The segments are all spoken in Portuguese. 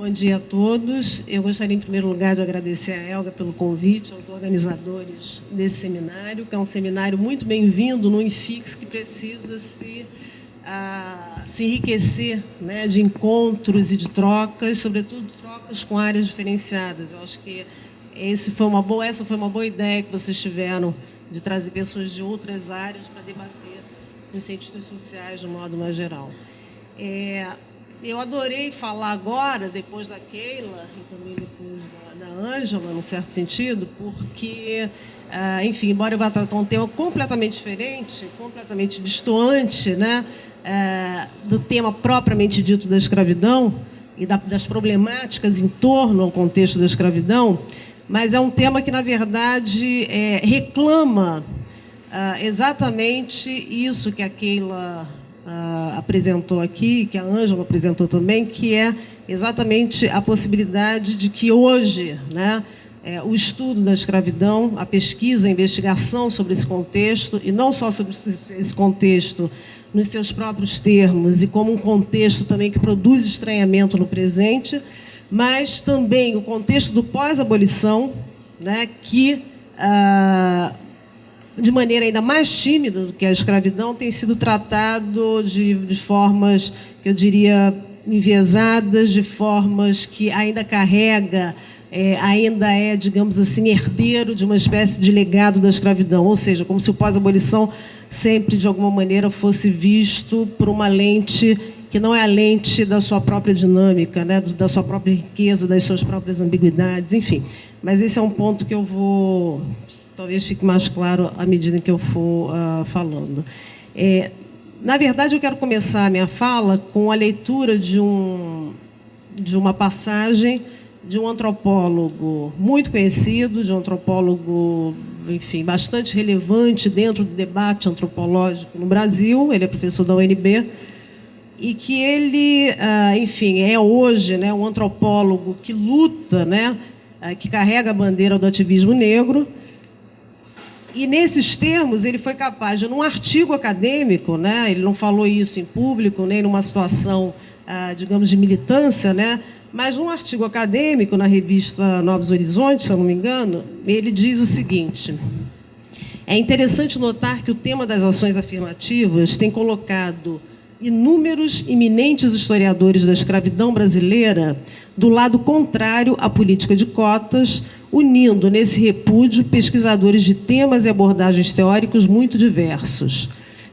Bom dia a todos. Eu gostaria, em primeiro lugar, de agradecer a Elga pelo convite, aos organizadores desse seminário, que é um seminário muito bem-vindo no INFIX, que precisa se enriquecer, né, de encontros e de trocas, sobretudo trocas com áreas diferenciadas. Eu acho que essa foi uma boa ideia que vocês tiveram, de trazer pessoas de outras áreas para debater os cientistas sociais de modo mais geral. Eu adorei falar agora, depois da Keila, e também depois da Ângela, num certo sentido, porque, enfim, embora eu vá tratar um tema completamente diferente, completamente distoante, né, do tema propriamente dito da escravidão e das problemáticas em torno ao contexto da escravidão, mas é um tema que, na verdade, reclama exatamente isso que a Keila apresentou aqui, que a Ângela apresentou também, que é exatamente a possibilidade de que hoje, né, o estudo da escravidão, a pesquisa, a investigação sobre esse contexto, e não só sobre esse contexto nos seus próprios termos, e como um contexto também que produz estranhamento no presente, mas também o contexto do pós-abolição, né, que de maneira ainda mais tímida do que a escravidão, tem sido tratado de formas, que eu diria, enviesadas, de formas que ainda carrega, ainda digamos assim, herdeiro de uma espécie de legado da escravidão, ou seja, como se o pós-abolição sempre, de alguma maneira, fosse visto por uma lente que não é a lente da sua própria dinâmica, né, da sua própria riqueza, das suas próprias ambiguidades, enfim. Mas esse é um ponto que eu vou... talvez fique mais claro à medida que eu for falando. Na verdade, eu quero começar a minha fala com a leitura de uma passagem de um antropólogo muito conhecido, de um antropólogo, enfim, bastante relevante dentro do debate antropológico no Brasil. Ele é professor da UNB, e que ele, enfim, é hoje, né, um antropólogo que luta, né, que carrega a bandeira do ativismo negro. E, nesses termos, ele foi capaz de, num artigo acadêmico, né, ele não falou isso em público, nem numa situação, digamos, de militância, né, mas num artigo acadêmico, na revista Novos Horizontes, se eu não me engano, ele diz o seguinte: é interessante notar que o tema das ações afirmativas tem colocado inúmeros eminentes historiadores da escravidão brasileira do lado contrário à política de cotas, unindo nesse repúdio pesquisadores de temas e abordagens teóricos muito diversos.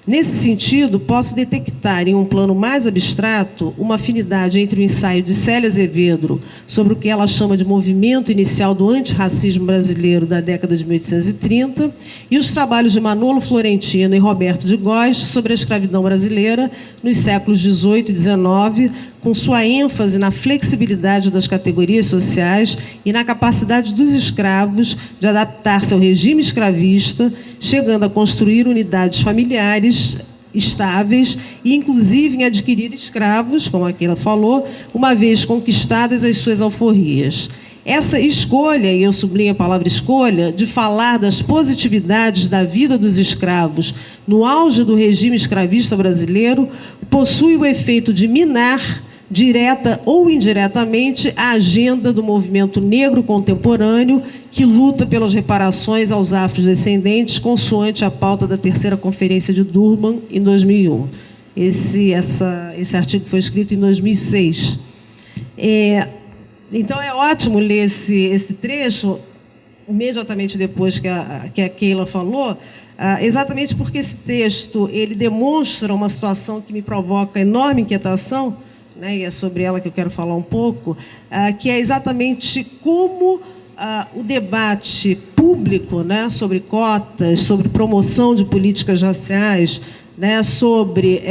Nesse sentido, posso detectar, em um plano mais abstrato, uma afinidade entre o ensaio de Célia Azevedo sobre o que ela chama de movimento inicial do antirracismo brasileiro da década de 1830 e os trabalhos de Manolo Florentino e Roberto de Góes sobre a escravidão brasileira nos séculos XVIII e XIX, com sua ênfase na flexibilidade das categorias sociais e na capacidade dos escravos de adaptar-se ao regime escravista, chegando a construir unidades familiares estáveis e, inclusive, em adquirir escravos, como a Keila falou, uma vez conquistadas as suas alforrias. Essa escolha, e eu sublinho a palavra escolha, de falar das positividades da vida dos escravos no auge do regime escravista brasileiro, possui o efeito de minar, direta ou indiretamente, a agenda do movimento negro contemporâneo que luta pelas reparações aos afrodescendentes, consoante a pauta da terceira Conferência de Durban, em 2001. Esse artigo foi escrito em 2006. Então, é ótimo ler esse trecho, imediatamente depois que a Keila falou, exatamente porque esse texto ele demonstra uma situação que me provoca enorme inquietação, né, e é sobre ela que eu quero falar um pouco, que é exatamente como o debate público, né, sobre cotas, sobre promoção de políticas raciais, né, sobre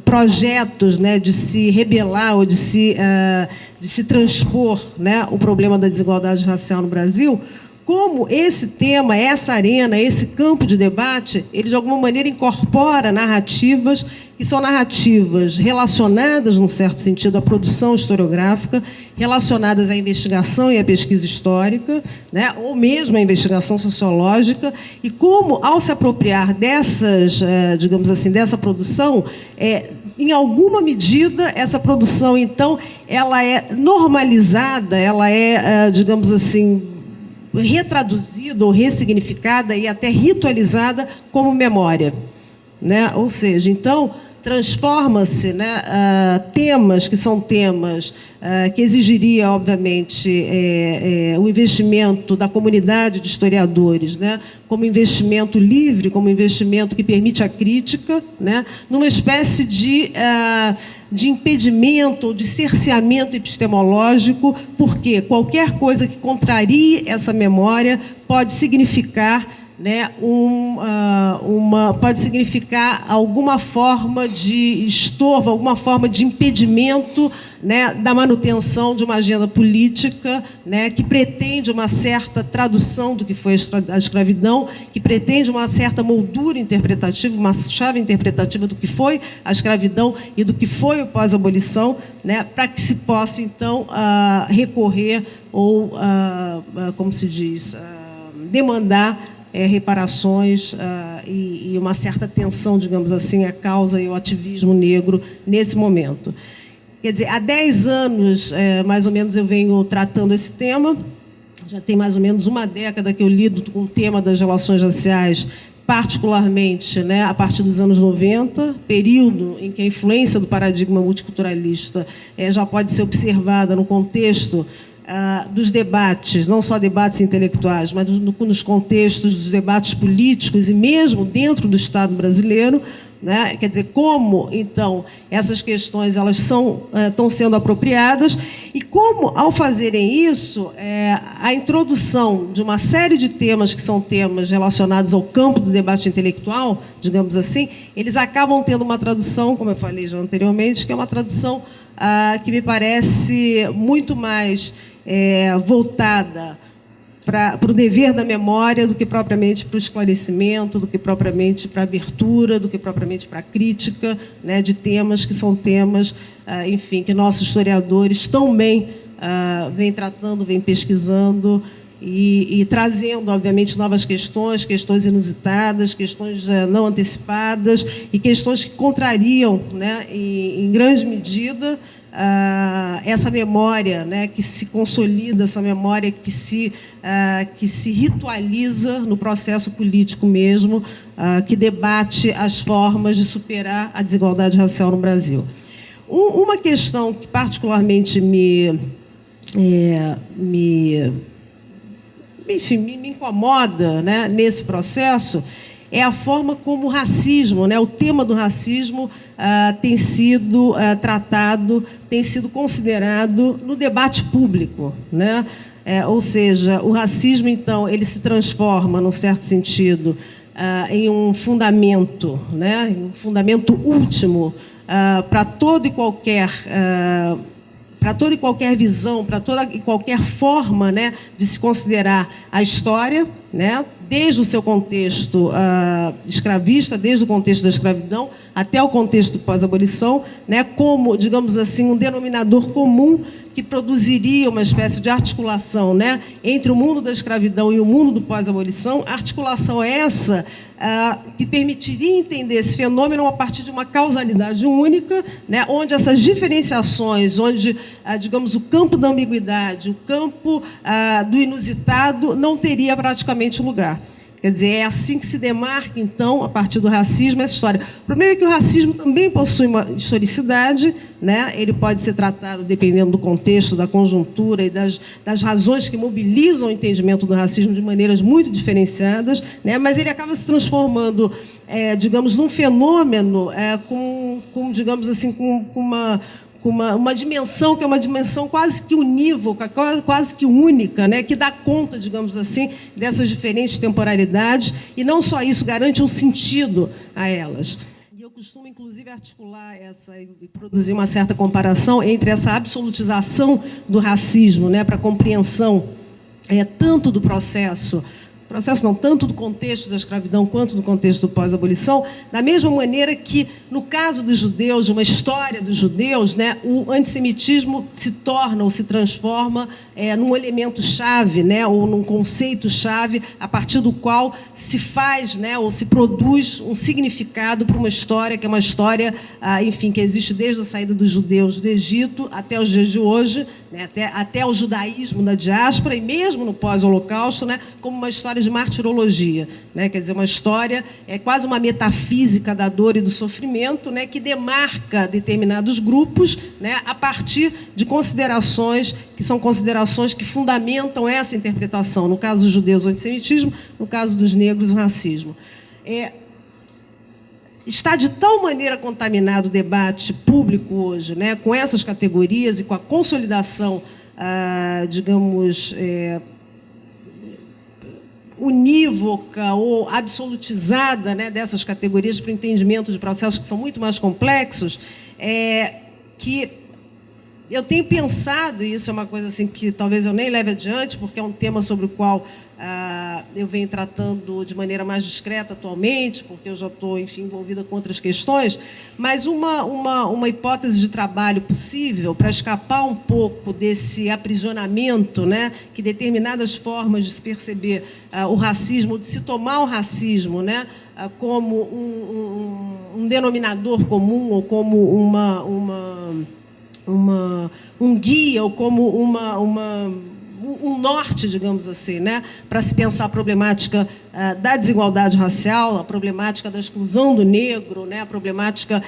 projetos, né, de se rebelar ou de se transpor, né, o problema da desigualdade racial no Brasil, como esse tema, essa arena, esse campo de debate, ele de alguma maneira incorpora narrativas que são narrativas relacionadas, num certo sentido, à produção historiográfica, relacionadas à investigação e à pesquisa histórica, né, ou mesmo à investigação sociológica, e como, ao se apropriar dessas, digamos assim, dessa produção, em alguma medida, essa produção, então, ela é normalizada, ela é, digamos assim, retraduzida ou ressignificada e até ritualizada como memória, né? Ou seja, então, transforma-se, né, temas que são temas que exigiria, obviamente, o investimento da comunidade de historiadores, né, como investimento livre, como investimento que permite a crítica, né, numa espécie de impedimento ou de cerceamento epistemológico, porque qualquer coisa que contrarie essa memória pode significar, né, pode significar alguma forma de estorvo, alguma forma de impedimento, né, da manutenção de uma agenda política, né, que pretende uma certa tradução do que foi a escravidão, que pretende uma certa moldura interpretativa, uma chave interpretativa do que foi a escravidão e do que foi o pós-abolição, né, para que se possa, então, recorrer ou, como se diz, demandar reparações e uma certa atenção, digamos assim, à causa e ao ativismo negro nesse momento. Quer dizer, há 10 anos, mais ou menos, eu venho tratando esse tema. Já tem mais ou menos uma década que eu lido com o tema das relações raciais, particularmente, né, a partir dos anos 90, período em que a influência do paradigma multiculturalista já pode ser observada no contexto dos debates, não só debates intelectuais, mas nos contextos dos debates políticos e mesmo dentro do Estado brasileiro, né? Quer dizer, como, então, essas questões elas estão sendo apropriadas e como, ao fazerem isso, a introdução de uma série de temas que são temas relacionados ao campo do debate intelectual, digamos assim, eles acabam tendo uma tradução, como eu falei já anteriormente, que é uma tradução que me parece muito mais voltada para o dever da memória do que propriamente para o esclarecimento, do que propriamente para a abertura, do que propriamente para a crítica, né, de temas que são temas, enfim, que nossos historiadores tão bem vêm tratando, vêm pesquisando e trazendo, obviamente, novas questões, questões inusitadas, questões não antecipadas e questões que contrariam, né, em grande medida, essa memória, né, que se consolida, essa memória que se ritualiza no processo político mesmo, que debate as formas de superar a desigualdade racial no Brasil. Uma questão que particularmente me incomoda, né, nesse processo é a forma como o racismo, né, o tema do racismo tem sido tratado, tem sido considerado no debate público, né? Ou seja, o racismo, então, ele se transforma, num certo sentido, em um fundamento, né, um fundamento último para toda e qualquer visão, para toda e qualquer forma, né, de se considerar a história, né, desde o seu contexto escravista, desde o contexto da escravidão até o contexto do pós-abolição, né, como, digamos assim, um denominador comum que produziria uma espécie de articulação, né, entre o mundo da escravidão e o mundo do pós-abolição, articulação essa que permitiria entender esse fenômeno a partir de uma causalidade única, né, onde essas diferenciações, onde, digamos, o campo da ambiguidade, o campo do inusitado não teria praticamente lugar. Quer dizer, é assim que se demarca, então, a partir do racismo, essa história. O problema é que o racismo também possui uma historicidade, né? Ele pode ser tratado, dependendo do contexto, da conjuntura e das razões que mobilizam o entendimento do racismo de maneiras muito diferenciadas, né? Mas ele acaba se transformando, digamos, num fenômeno digamos assim, com uma dimensão que é uma dimensão quase que unívoca, quase que única, né, que dá conta, digamos assim, dessas diferentes temporalidades, e não só isso, garante um sentido a elas. E eu costumo, inclusive, articular e produzir uma certa comparação entre essa absolutização do racismo, né, para a compreensão tanto do processo processo não, tanto do contexto da escravidão quanto do contexto do pós-abolição, da mesma maneira que, no caso dos judeus, de uma história dos judeus, né, o antissemitismo se torna ou se transforma num elemento-chave, né, ou num conceito-chave, a partir do qual se faz, né, ou se produz um significado para uma história, que é uma história, enfim, que existe desde a saída dos judeus do Egito até os dias de hoje, né, até o judaísmo da diáspora, e mesmo no pós-holocausto, né, como uma história de martirologia, né, quer dizer, uma história, quase uma metafísica da dor e do sofrimento, né, que demarca determinados grupos, né, a partir de considerações que são considerações que fundamentam essa interpretação. No caso dos judeus, o antissemitismo; no caso dos negros, o racismo. Está de tal maneira contaminado o debate público hoje, né, com essas categorias e com a consolidação, digamos, unívoca ou absolutizada, né, dessas categorias para o entendimento de processos que são muito mais complexos, que eu tenho pensado, e isso é uma coisa assim que talvez eu nem leve adiante, porque é um tema sobre o qual eu venho tratando de maneira mais discreta atualmente, porque eu já estou, enfim, envolvida com outras questões, mas uma hipótese de trabalho possível para escapar um pouco desse aprisionamento, né, que determinadas formas de se perceber o racismo, de se tomar o racismo, né, como um denominador comum, ou como um guia, ou como um norte, digamos assim, né, para se pensar a problemática da desigualdade racial, a problemática da exclusão do negro, né, a problemática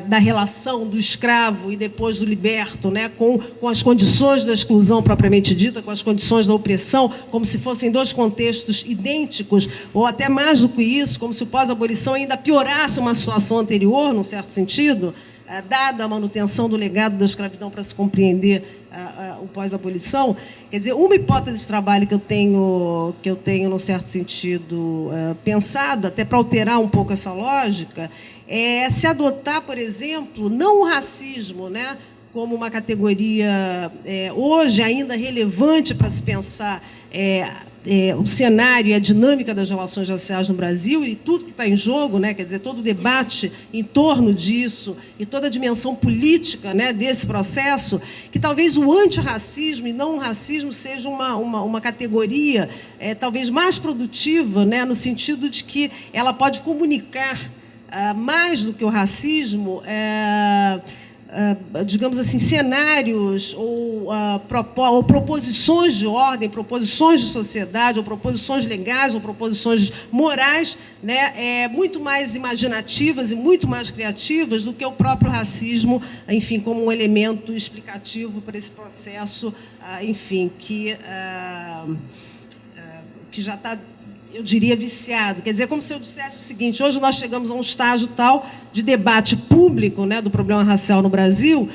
da relação do escravo e depois do liberto, né, com as condições da exclusão propriamente dita, com as condições da opressão, como se fossem dois contextos idênticos, ou até mais do que isso, como se o pós-abolição ainda piorasse uma situação anterior, num certo sentido, dada a manutenção do legado da escravidão para se compreender o pós-abolição. Quer dizer, uma hipótese de trabalho que eu tenho num certo sentido, pensado, até para alterar um pouco essa lógica, é se adotar, por exemplo, não o racismo, né, como uma categoria hoje ainda relevante para se pensar o cenário e a dinâmica das relações raciais no Brasil e tudo que está em jogo, né, quer dizer, todo o debate em torno disso e toda a dimensão política, né, desse processo, que talvez o antirracismo e não o racismo seja uma categoria talvez mais produtiva, né, no sentido de que ela pode comunicar mais do que o racismo, digamos assim, cenários ou proposições de ordem, proposições de sociedade, ou proposições legais, ou proposições morais, né, muito mais imaginativas e muito mais criativas do que o próprio racismo, enfim, como um elemento explicativo para esse processo, enfim, que já está, eu diria, viciado. Quer dizer, como se eu dissesse o seguinte: hoje nós chegamos a um estágio tal de debate público, né, do problema racial no Brasil,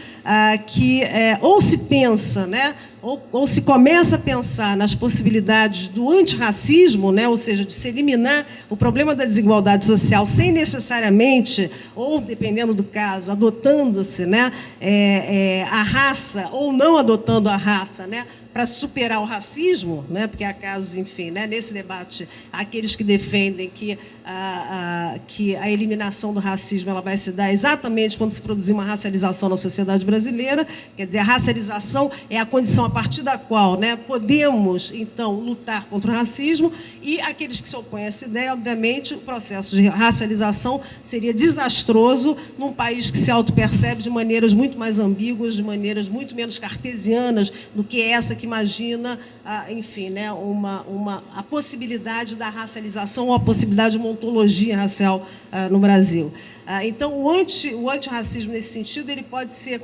que ou se pensa, né, ou se começa a pensar nas possibilidades do antirracismo, né, ou seja, de se eliminar o problema da desigualdade social sem necessariamente, ou dependendo do caso, adotando-se, né, a raça, ou não adotando a raça, né, para superar o racismo, né, porque há casos, enfim, né, nesse debate, há aqueles que defendem que a eliminação do racismo ela vai se dar exatamente quando se produzir uma racialização na sociedade brasileira. Quer dizer, a racialização é a condição a partir da qual, né, podemos, então, lutar contra o racismo, e aqueles que se opõem a essa ideia, obviamente, o processo de racialização seria desastroso num país que se autopercebe de maneiras muito mais ambíguas, de maneiras muito menos cartesianas do que essa que imagina, enfim, né, a possibilidade da racialização ou a possibilidade de uma ontologia racial no Brasil. Então, o antirracismo, nesse sentido, ele pode ser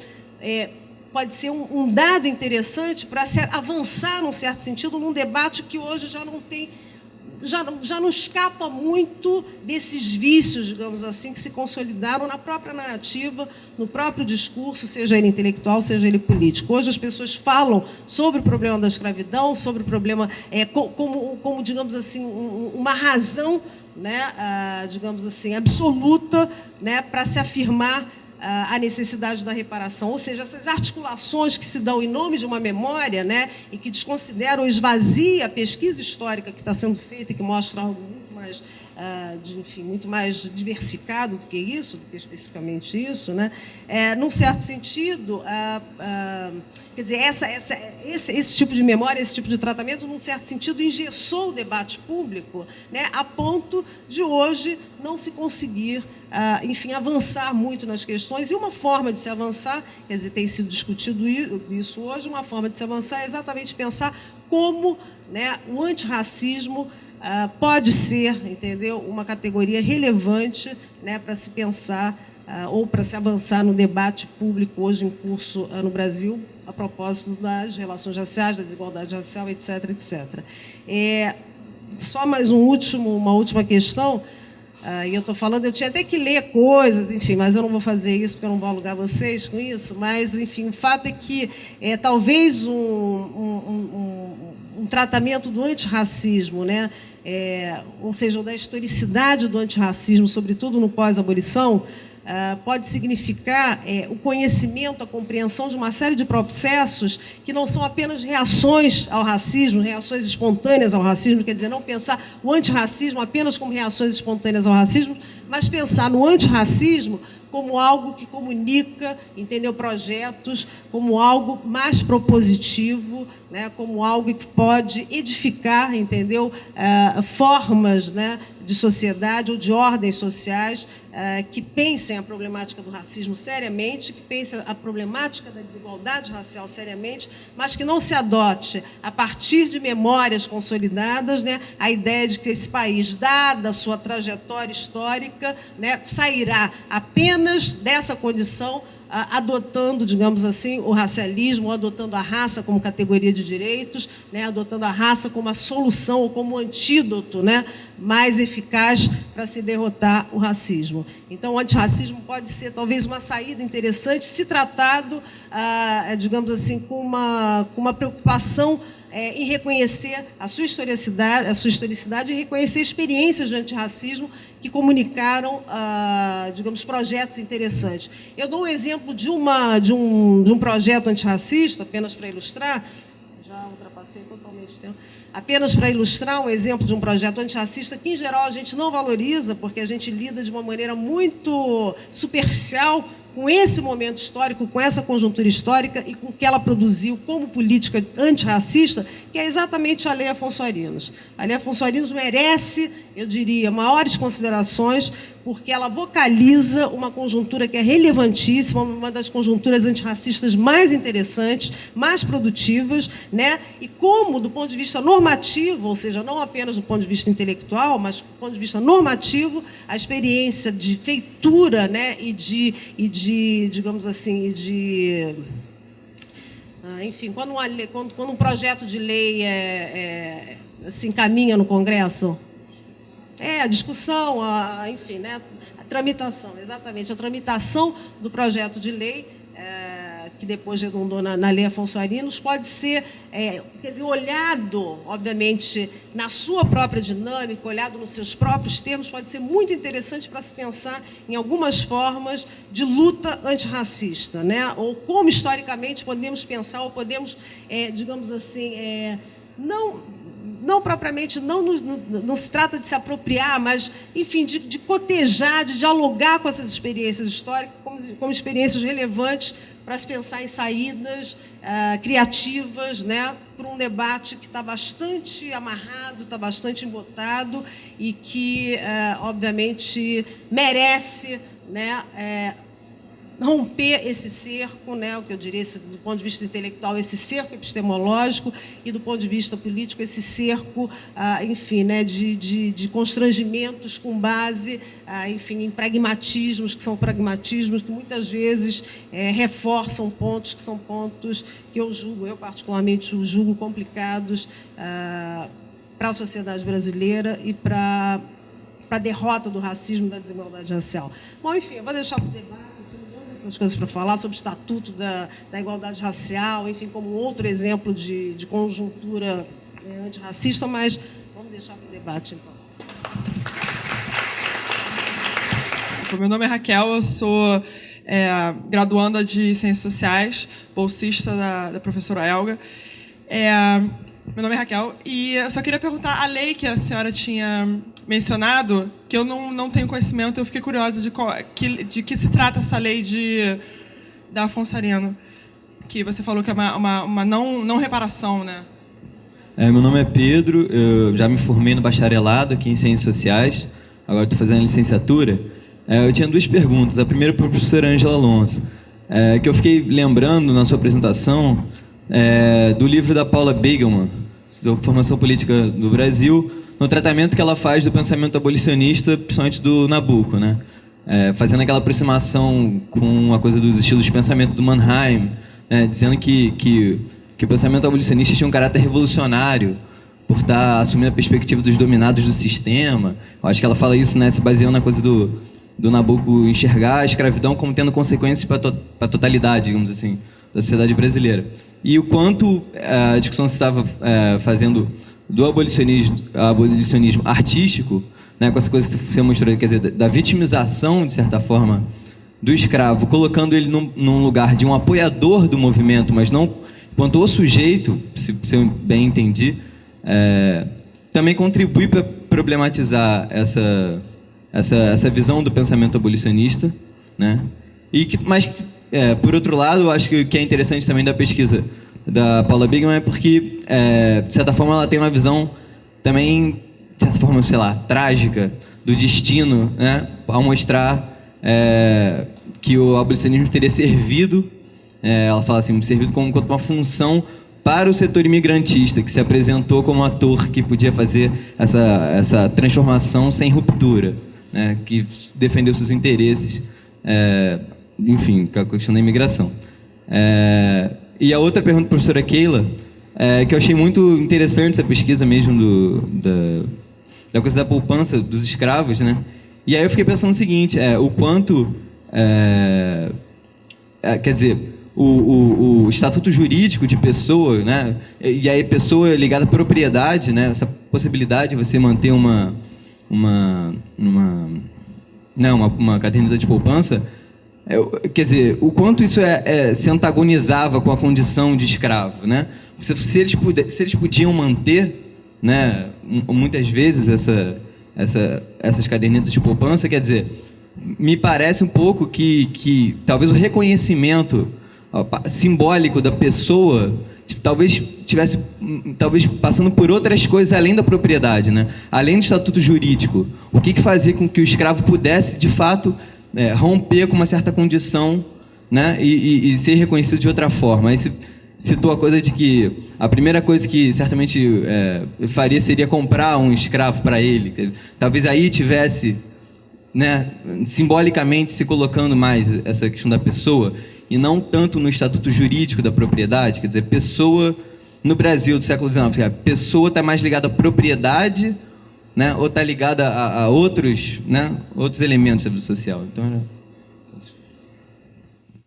um dado interessante para se avançar, num certo sentido, num debate que hoje já não escapa muito desses vícios, digamos assim, que se consolidaram na própria narrativa, no próprio discurso, seja ele intelectual, seja ele político. Hoje as pessoas falam sobre o problema da escravidão, sobre o problema como digamos assim, uma razão, né, digamos assim, absoluta, né, para se afirmar a necessidade da reparação, ou seja, essas articulações que se dão em nome de uma memória, né, e que desconsideram ou esvazia a pesquisa histórica que está sendo feita e que mostra algo muito mais, enfim, muito mais diversificado do que isso, do que especificamente isso, né? Num certo sentido, quer dizer, esse tipo de memória, esse tipo de tratamento, num certo sentido, engessou o debate público, né, a ponto de hoje não se conseguir, enfim, avançar muito nas questões. E uma forma de se avançar, quer dizer, tem sido discutido isso hoje, uma forma de se avançar é exatamente pensar como, né, o antirracismo pode ser, entendeu, uma categoria relevante, né, para se pensar ou para se avançar no debate público hoje em curso no Brasil, a propósito das relações raciais, da desigualdade racial, etc., etc. Só mais uma última questão, e eu estou falando, eu tinha até que ler coisas, enfim, mas eu não vou fazer isso porque eu não vou alugar vocês com isso, mas, enfim, o fato é que talvez um tratamento do antirracismo, né, ou seja, da historicidade do antirracismo, sobretudo no pós-abolição, pode significar o conhecimento, a compreensão de uma série de processos que não são apenas reações ao racismo, reações espontâneas ao racismo, quer dizer, não pensar o antirracismo apenas como reações espontâneas ao racismo, mas pensar no antirracismo como algo que comunica, entendeu, projetos, como algo mais propositivo, né, como algo que pode edificar, entendeu, formas, né, de sociedade ou de ordens sociais que pensem a problemática do racismo seriamente, que pensem a problemática da desigualdade racial seriamente, mas que não se adote, a partir de memórias consolidadas, né, a ideia de que esse país, dada a sua trajetória histórica, né, sairá apenas dessa condição, adotando, digamos assim, o racialismo, adotando a raça como categoria de direitos, né, adotando a raça como a solução ou como antídoto, né, mais eficaz para se derrotar o racismo. Então, o antirracismo pode ser talvez uma saída interessante, se tratado, digamos assim, com uma preocupação em reconhecer a sua historicidade e reconhecer experiências de antirracismo que comunicaram, digamos, projetos interessantes. Eu dou um exemplo de um projeto antirracista, apenas para ilustrar, já ultrapassei totalmente o tempo, apenas para ilustrar um exemplo de um projeto antirracista que, em geral, a gente não valoriza, porque a gente lida de uma maneira muito superficial com esse momento histórico, com essa conjuntura histórica e com o que ela produziu como política antirracista, que é exatamente a Lei Afonso Arinos. A Lei Afonso Arinos merece, eu diria, maiores considerações, porque ela vocaliza uma conjuntura que é relevantíssima, uma das conjunturas antirracistas mais interessantes, mais produtivas, né? E como, do ponto de vista normativo, ou seja, não apenas do ponto de vista intelectual, mas do ponto de vista normativo, a experiência de feitura, né, e de digamos assim, enfim, quando um projeto de lei se encaminha no Congresso, a discussão, enfim, né, a tramitação, exatamente, a tramitação do projeto de lei, que depois redundou na Lei Afonso Arinos, pode ser, quer dizer, olhado, obviamente, na sua própria dinâmica, olhado nos seus próprios termos, pode ser muito interessante para se pensar em algumas formas de luta antirracista, né? Ou como, historicamente, podemos pensar, ou podemos, digamos assim, não propriamente, não se trata de se apropriar, mas, enfim, de cotejar, de dialogar com essas experiências históricas como experiências relevantes para se pensar em saídas criativas, né, para um debate que está bastante amarrado, está bastante embotado e que, obviamente, merece, né, romper esse cerco, né, o que eu diria, do ponto de vista intelectual, esse cerco epistemológico, e do ponto de vista político, esse cerco, enfim, né, de constrangimentos com base, enfim, em pragmatismos, que são pragmatismos que muitas vezes reforçam pontos que são pontos que eu particularmente julgo complicados para a sociedade brasileira e para a derrota do racismo e da desigualdade racial. Bom, enfim, eu vou deixar para o debate outras coisas para falar sobre o Estatuto da Igualdade Racial, enfim, como outro exemplo de conjuntura antirracista, mas vamos deixar para o debate, então. Meu nome é Raquel, eu sou graduanda de Ciências Sociais, bolsista da professora Elga. Meu nome é Raquel, e eu só queria perguntar a lei que a senhora tinha mencionado, que eu não tenho conhecimento, eu fiquei curiosa de que se trata essa lei da Afonso Arino, que você falou que é uma não reparação, né? Meu nome é Pedro, eu já me formei no bacharelado aqui em Ciências Sociais, agora estou fazendo a licenciatura. Eu tinha duas perguntas. A primeira para a professora Ângela Alonso, que eu fiquei lembrando na sua apresentação do livro da Paula Begelman, sobre Formação Política do Brasil, no tratamento que ela faz do pensamento abolicionista, principalmente do Nabucco, né? Fazendo aquela aproximação com a coisa dos estilos de pensamento do Mannheim, né? Dizendo que o pensamento abolicionista tinha um caráter revolucionário por estar assumindo a perspectiva dos dominados do sistema. Eu acho que ela fala isso, né, se baseando na coisa do Nabucco enxergar a escravidão como tendo consequências para a totalidade, digamos assim, da sociedade brasileira. E o quanto a discussão se estava fazendo do abolicionismo artístico, né, com essa coisa que você mostrou, quer dizer, da vitimização, de certa forma, do escravo, colocando ele num lugar de um apoiador do movimento, mas não quanto o sujeito, se eu bem entendi, também contribui para problematizar essa visão do pensamento abolicionista, né? Mas, por outro lado, eu acho que é interessante também da pesquisa da Paula Begelman porque, de certa forma, ela tem uma visão também, de certa forma, sei lá, trágica do destino, né? Ao mostrar que o abolicionismo teria servido, ela fala assim, servido como uma função para o setor imigrantista, que se apresentou como ator que podia fazer essa transformação sem ruptura, né? Que defendeu seus interesses, enfim, com a questão da imigração. E a outra pergunta, professora Keila, que eu achei muito interessante essa pesquisa mesmo da coisa da poupança dos escravos, né? E aí eu fiquei pensando o seguinte, o quanto, quer dizer, o estatuto jurídico de pessoa, né? E aí pessoa ligada à propriedade, né? Essa possibilidade de você manter uma caderneta de poupança, quer dizer, o quanto isso se antagonizava com a condição de escravo, né? Se eles podiam manter, né, muitas vezes essas cadernetas de poupança, quer dizer, me parece um pouco que talvez o reconhecimento simbólico da pessoa talvez passando por outras coisas além da propriedade, né? Além do estatuto jurídico. O que fazia com que o escravo pudesse, de fato, romper com uma certa condição, né? E ser reconhecido de outra forma. Aí citou a coisa de que a primeira coisa que certamente faria seria comprar um escravo para ele. Talvez aí tivesse, né, simbolicamente se colocando mais essa questão da pessoa, e não tanto no estatuto jurídico da propriedade, quer dizer, pessoa no Brasil do século XIX, a pessoa está mais ligada à propriedade, né, ou está ligada a outros, né, outros elementos da vida social. Então,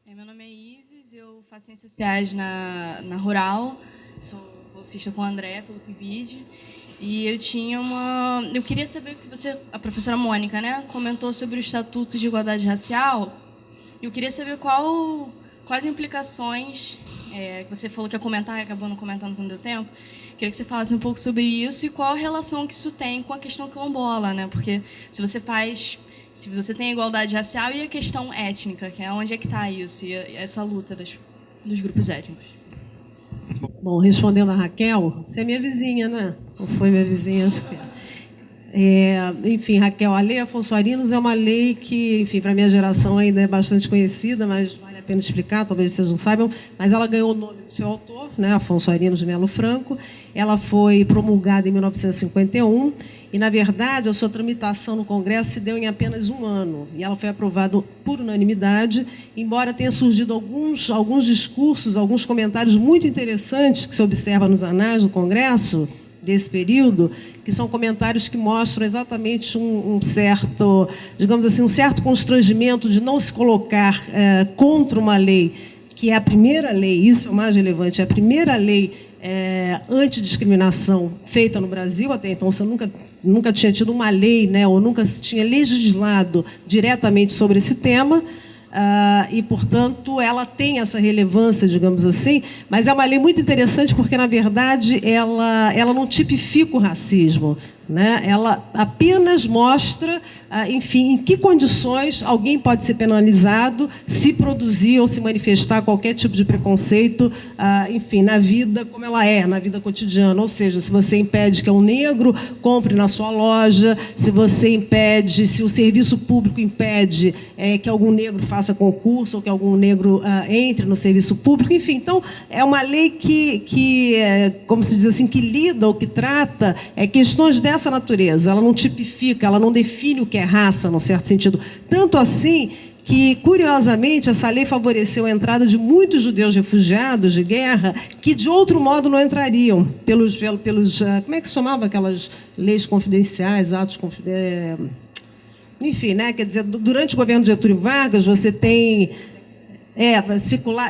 meu nome é Isis, eu faço Ciências Sociais na Rural, sou bolsista com a André pelo PIBID, e eu queria saber o que a professora Mônica, né, comentou sobre o Estatuto de Igualdade Racial. Eu queria saber quais implicações, que você falou que ia comentar e acabou não comentando quando deu tempo. Queria que você falasse um pouco sobre isso e qual a relação que isso tem com a questão quilombola, né? Porque se você tem a igualdade racial e a questão étnica, que é onde é que está isso, e essa luta dos grupos étnicos. Bom, respondendo a Raquel, você é minha vizinha, né? Ou foi minha vizinha? Acho que enfim, Raquel, a Lei Afonso Arinos é uma lei que, enfim, para a minha geração ainda é bastante conhecida, mas vale a pena explicar, talvez vocês não saibam, mas ela ganhou o nome do seu autor, né, Afonso Arinos de Melo Franco. Ela foi promulgada em 1951 e, na verdade, a sua tramitação no Congresso se deu em apenas um ano. E ela foi aprovada por unanimidade, embora tenha surgido alguns discursos, alguns comentários muito interessantes que se observa nos anais do Congresso desse período, que são comentários que mostram exatamente um certo, digamos assim, um certo constrangimento de não se colocar contra uma lei que é a primeira lei, isso é o mais relevante, é a primeira lei antidiscriminação feita no Brasil. Até então você nunca tinha tido uma lei, né, ou nunca se tinha legislado diretamente sobre esse tema, e, portanto, ela tem essa relevância, digamos assim, mas é uma lei muito interessante porque, na verdade, ela não tipifica o racismo, né? Ela apenas mostra, enfim, em que condições alguém pode ser penalizado se produzir ou se manifestar qualquer tipo de preconceito, enfim, na vida como ela é, na vida cotidiana. Ou seja, se você impede que um negro compre na sua loja, se você impede, se o serviço público impede que algum negro faça concurso ou que algum negro entre no serviço público, enfim. Então, é uma lei que como se diz assim, que lida ou que trata questões dessa natureza. Ela não tipifica, ela não define o que é raça, num certo sentido. Tanto assim que, curiosamente, essa lei favoreceu a entrada de muitos judeus refugiados de guerra que, de outro modo, não entrariam pelos como é que se chamava aquelas leis confidenciais, atos confidenciais, enfim, né? Quer dizer, durante o governo de Getúlio Vargas, você tem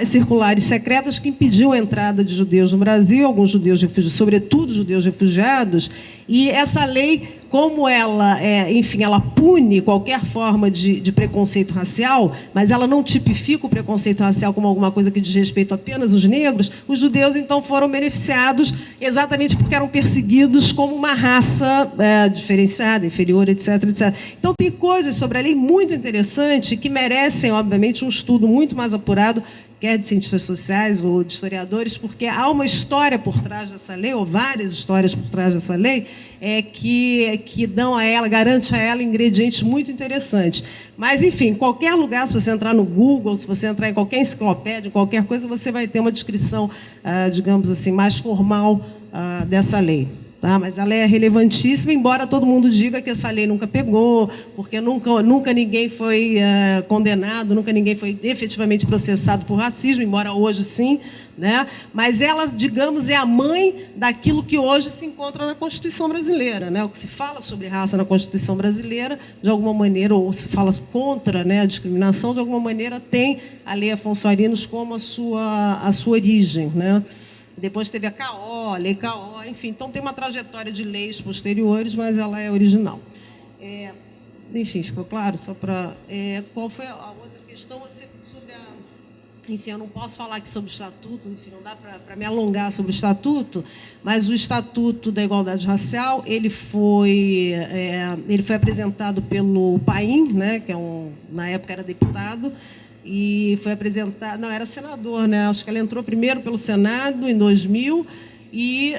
circulares secretas que impediam a entrada de judeus no Brasil, alguns judeus refugiados, sobretudo judeus refugiados, e essa lei, como ela, enfim, ela pune qualquer forma de preconceito racial, mas ela não tipifica o preconceito racial como alguma coisa que diz respeito apenas aos negros, os judeus, então, foram beneficiados exatamente porque eram perseguidos como uma raça diferenciada, inferior, etc., etc. Então, tem coisas sobre a lei muito interessantes que merecem, obviamente, um estudo muito mais apurado, quer de cientistas sociais ou de historiadores, porque há uma história por trás dessa lei, ou várias histórias por trás dessa lei, que dão a ela, garante a ela ingredientes muito interessantes. Mas, enfim, em qualquer lugar, se você entrar no Google, se você entrar em qualquer enciclopédia, qualquer coisa, você vai ter uma descrição, digamos assim, mais formal dessa lei. Tá? Mas ela é relevantíssima, embora todo mundo diga que essa lei nunca pegou, porque nunca ninguém foi condenado, nunca ninguém foi efetivamente processado por racismo, embora hoje sim, né? Mas ela, digamos, é a mãe daquilo que hoje se encontra na Constituição brasileira, né? O que se fala sobre raça na Constituição brasileira, de alguma maneira, ou se fala contra, né, a discriminação, de alguma maneira tem a Lei Afonso Arinos como a sua origem, né? Depois teve a CAO, a Lei CAO, enfim. Então, tem uma trajetória de leis posteriores, mas ela é original. Enfim, ficou claro? Só para... qual foi a outra questão? Sobre a... Enfim, eu não posso falar aqui sobre o Estatuto, enfim, não dá para me alongar sobre o Estatuto, mas o Estatuto da Igualdade Racial, ele foi apresentado pelo Paim, né, que na época era deputado, e foi apresentado... Não, era senador, né? Acho que ela entrou primeiro pelo Senado, em 2000, e,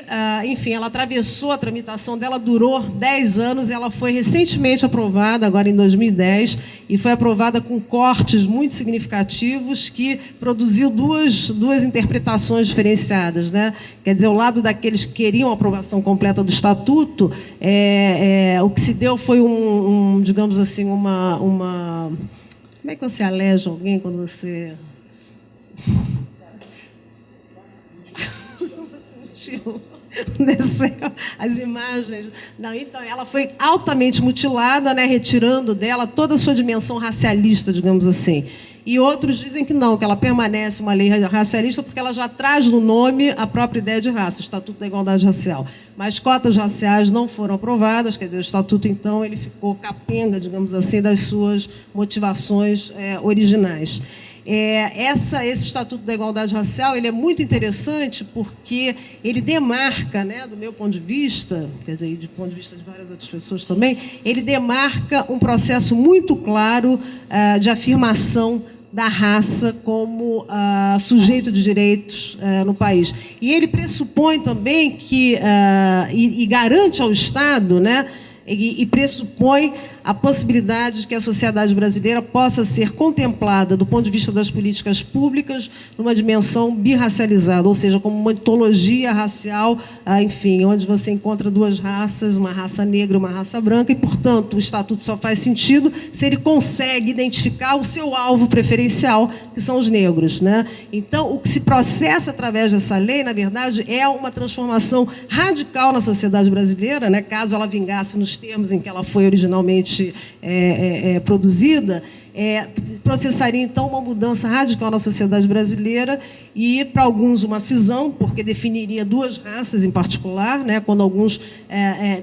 enfim, ela atravessou, a tramitação dela durou 10 anos, e ela foi recentemente aprovada, agora em 2010, e foi aprovada com cortes muito significativos que produziu duas interpretações diferenciadas, né? Quer dizer, o lado daqueles que queriam a aprovação completa do Estatuto, o que se deu foi digamos assim, uma... Como é que você aleja alguém quando você... Desceu as imagens. Não, então, ela foi altamente mutilada, né, retirando dela toda a sua dimensão racialista, digamos assim. E outros dizem que não, que ela permanece uma lei racialista porque ela já traz no nome a própria ideia de raça, Estatuto da Igualdade Racial. Mas cotas raciais não foram aprovadas, quer dizer, o Estatuto, então, ele ficou capenga, digamos assim, das suas motivações originais. Esse Estatuto da Igualdade Racial, ele é muito interessante porque ele demarca, né, do meu ponto de vista, quer dizer, do ponto de vista de várias outras pessoas também, ele demarca um processo muito claro de afirmação da raça como sujeito de direitos no país. E ele pressupõe também que, e garante ao Estado, né, e pressupõe a possibilidade de que a sociedade brasileira possa ser contemplada, do ponto de vista das políticas públicas, numa dimensão birracializada, ou seja, como uma ontologia racial, enfim, onde você encontra duas raças, uma raça negra e uma raça branca, e, portanto, o Estatuto só faz sentido se ele consegue identificar o seu alvo preferencial, que são os negros, né? Então, o que se processa através dessa lei, na verdade, é uma transformação radical na sociedade brasileira, né? Caso ela vingasse nos termos em que ela foi originalmente produzida, processaria, então, uma mudança radical na sociedade brasileira e, para alguns, uma cisão, porque definiria duas raças em particular, né, quando alguns